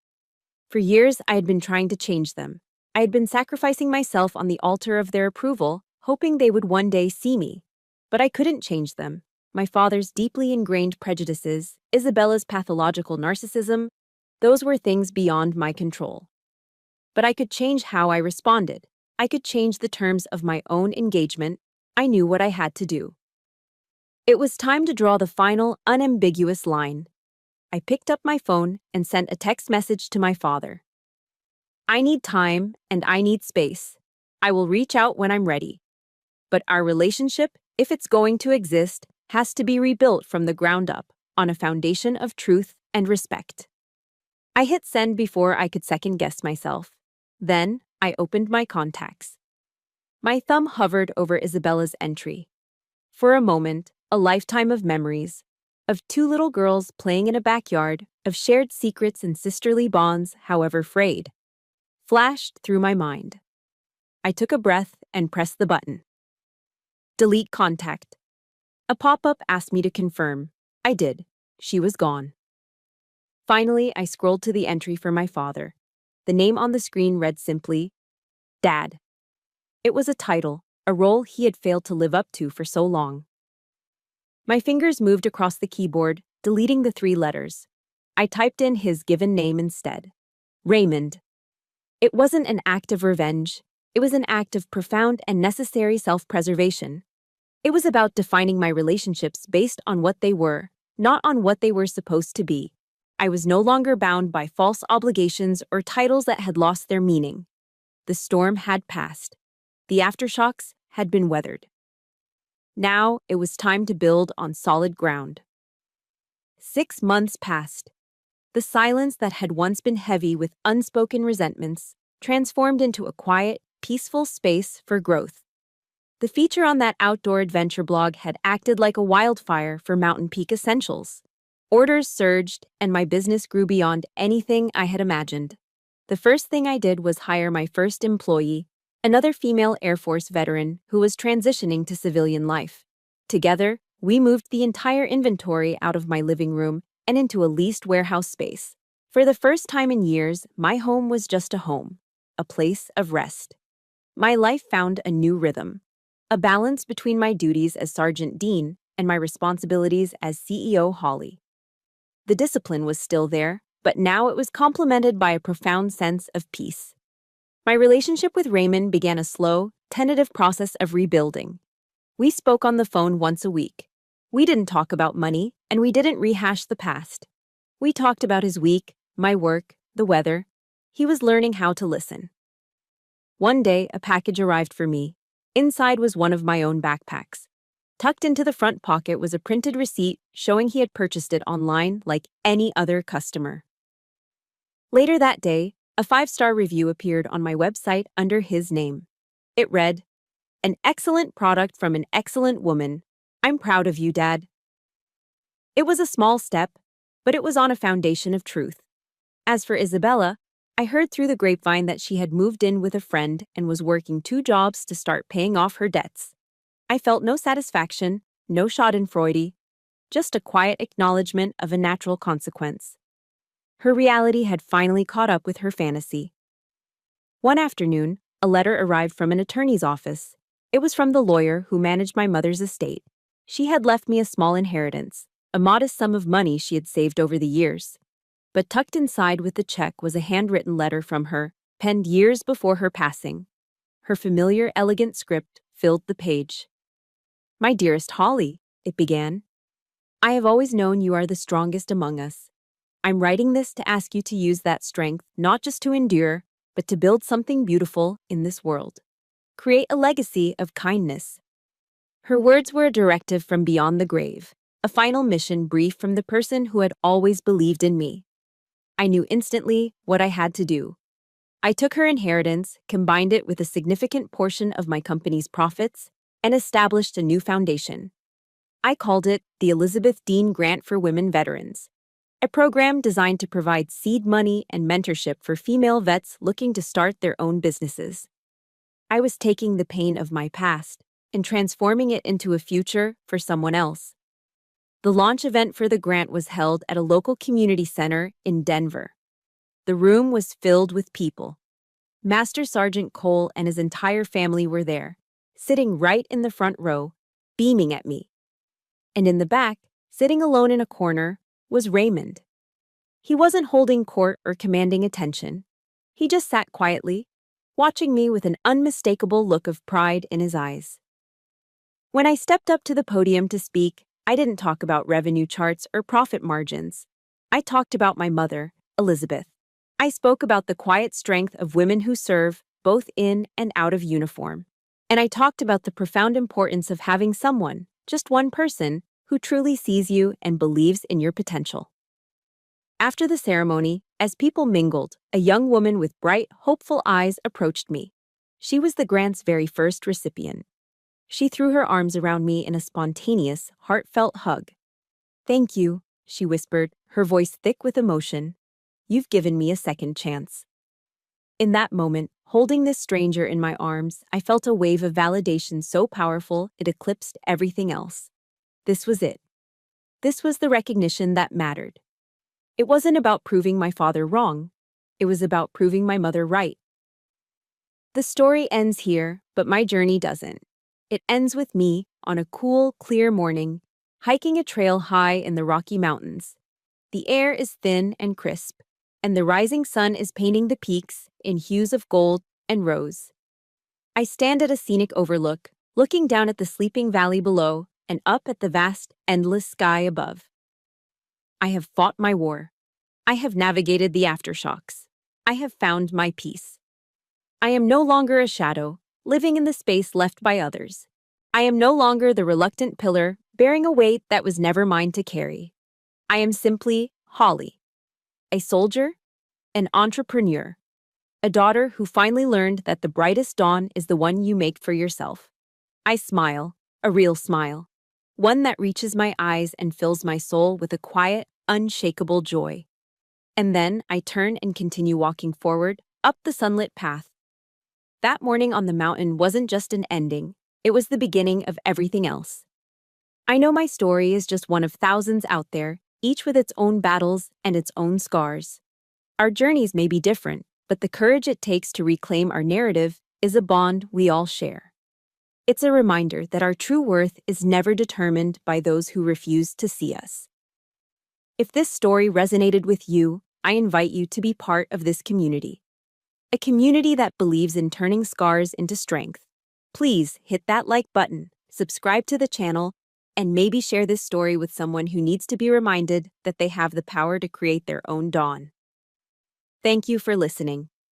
Speaker 1: For years, I had been trying to change them. I had been sacrificing myself on the altar of their approval, hoping they would one day see me. But I couldn't change them. My father's deeply ingrained prejudices, Isabella's pathological narcissism, those were things beyond my control. But I could change how I responded. I could change the terms of my own engagement. I knew what I had to do. It was time to draw the final, unambiguous line. I picked up my phone and sent a text message to my father. I need time and I need space. I will reach out when I'm ready. But our relationship, if it's going to exist, has to be rebuilt from the ground up, on a foundation of truth and respect. I hit send before I could second-guess myself. Then, I opened my contacts. My thumb hovered over Isabella's entry. For a moment, a lifetime of memories, of two little girls playing in a backyard, of shared secrets and sisterly bonds, however frayed, flashed through my mind. I took a breath and pressed the button. Delete contact. A pop-up asked me to confirm. I did. She was gone. Finally, I scrolled to the entry for my father. The name on the screen read simply, Dad. It was a title, a role he had failed to live up to for so long. My fingers moved across the keyboard, deleting the 3 letters. I typed in his given name instead. Raymond. It wasn't an act of revenge. It was an act of profound and necessary self-preservation. It was about defining my relationships based on what they were, not on what they were supposed to be. I was no longer bound by false obligations or titles that had lost their meaning. The storm had passed. The aftershocks had been weathered. Now it was time to build on solid ground. 6 months passed. The silence that had once been heavy with unspoken resentments transformed into a quiet, peaceful space for growth. The feature on that outdoor adventure blog had acted like a wildfire for Mountain Peak Essentials. Orders surged, and my business grew beyond anything I had imagined. The first thing I did was hire my first employee, another female Air Force veteran who was transitioning to civilian life. Together, we moved the entire inventory out of my living room and into a leased warehouse space. For the first time in years, my home was just a home, a place of rest. My life found a new rhythm, a balance between my duties as Sergeant Dean and my responsibilities as CEO Holly. The discipline was still there, but now it was complemented by a profound sense of peace. My relationship with Raymond began a slow, tentative process of rebuilding. We spoke on the phone once a week. We didn't talk about money, and we didn't rehash the past. We talked about his week, my work, the weather. He was learning how to listen. One day, a package arrived for me. Inside was one of my own backpacks. Tucked into the front pocket was a printed receipt showing he had purchased it online like any other customer. Later that day, a 5-star review appeared on my website under his name. It read, "An excellent product from an excellent woman. I'm proud of you, Dad." It was a small step, but it was on a foundation of truth. As for Isabella, I heard through the grapevine that she had moved in with a friend and was working 2 jobs to start paying off her debts. I felt no satisfaction, no schadenfreude, just a quiet acknowledgement of a natural consequence. Her reality had finally caught up with her fantasy. One afternoon, a letter arrived from an attorney's office. It was from the lawyer who managed my mother's estate. She had left me a small inheritance, a modest sum of money she had saved over the years. But tucked inside with the check was a handwritten letter from her, penned years before her passing. Her familiar, elegant script filled the page. "My dearest Holly," it began, "I have always known you are the strongest among us. I'm writing this to ask you to use that strength not just to endure, but to build something beautiful in this world. Create a legacy of kindness." Her words were a directive from beyond the grave, a final mission brief from the person who had always believed in me. I knew instantly what I had to do. I took her inheritance, combined it with a significant portion of my company's profits, and established a new foundation. I called it the Elizabeth Dean Grant for Women Veterans, a program designed to provide seed money and mentorship for female vets looking to start their own businesses. I was taking the pain of my past, and transforming it into a future for someone else. The launch event for the grant was held at a local community center in Denver. The room was filled with people. Master Sergeant Cole and his entire family were there, sitting right in the front row, beaming at me. And in the back, sitting alone in a corner, was Raymond. He wasn't holding court or commanding attention. He just sat quietly, watching me with an unmistakable look of pride in his eyes. When I stepped up to the podium to speak, I didn't talk about revenue charts or profit margins. I talked about my mother, Elizabeth. I spoke about the quiet strength of women who serve, both in and out of uniform. And I talked about the profound importance of having someone, just one person, who truly sees you and believes in your potential. After the ceremony, as people mingled, a young woman with bright, hopeful eyes approached me. She was the grant's very first recipient. She threw her arms around me in a spontaneous, heartfelt hug. "Thank you," she whispered, her voice thick with emotion. "You've given me a second chance." In that moment, holding this stranger in my arms, I felt a wave of validation so powerful it eclipsed everything else. This was it. This was the recognition that mattered. It wasn't about proving my father wrong. It was about proving my mother right. The story ends here, but my journey doesn't. It ends with me, on a cool, clear morning, hiking a trail high in the Rocky Mountains. The air is thin and crisp, and the rising sun is painting the peaks in hues of gold and rose. I stand at a scenic overlook, looking down at the sleeping valley below and up at the vast, endless sky above. I have fought my war. I have navigated the aftershocks. I have found my peace. I am no longer a shadow, living in the space left by others. I am no longer the reluctant pillar, bearing a weight that was never mine to carry. I am simply Holly, a soldier, an entrepreneur, a daughter who finally learned that the brightest dawn is the one you make for yourself. I smile, a real smile, one that reaches my eyes and fills my soul with a quiet, unshakable joy. And then I turn and continue walking forward, up the sunlit path. That morning on the mountain wasn't just an ending, it was the beginning of everything else. I know my story is just one of thousands out there, each with its own battles and its own scars. Our journeys may be different, but the courage it takes to reclaim our narrative is a bond we all share. It's a reminder that our true worth is never determined by those who refuse to see us. If this story resonated with you, I invite you to be part of this community. A community that believes in turning scars into strength. Please hit that like button, subscribe to the channel, and maybe share this story with someone who needs to be reminded that they have the power to create their own dawn. Thank you for listening.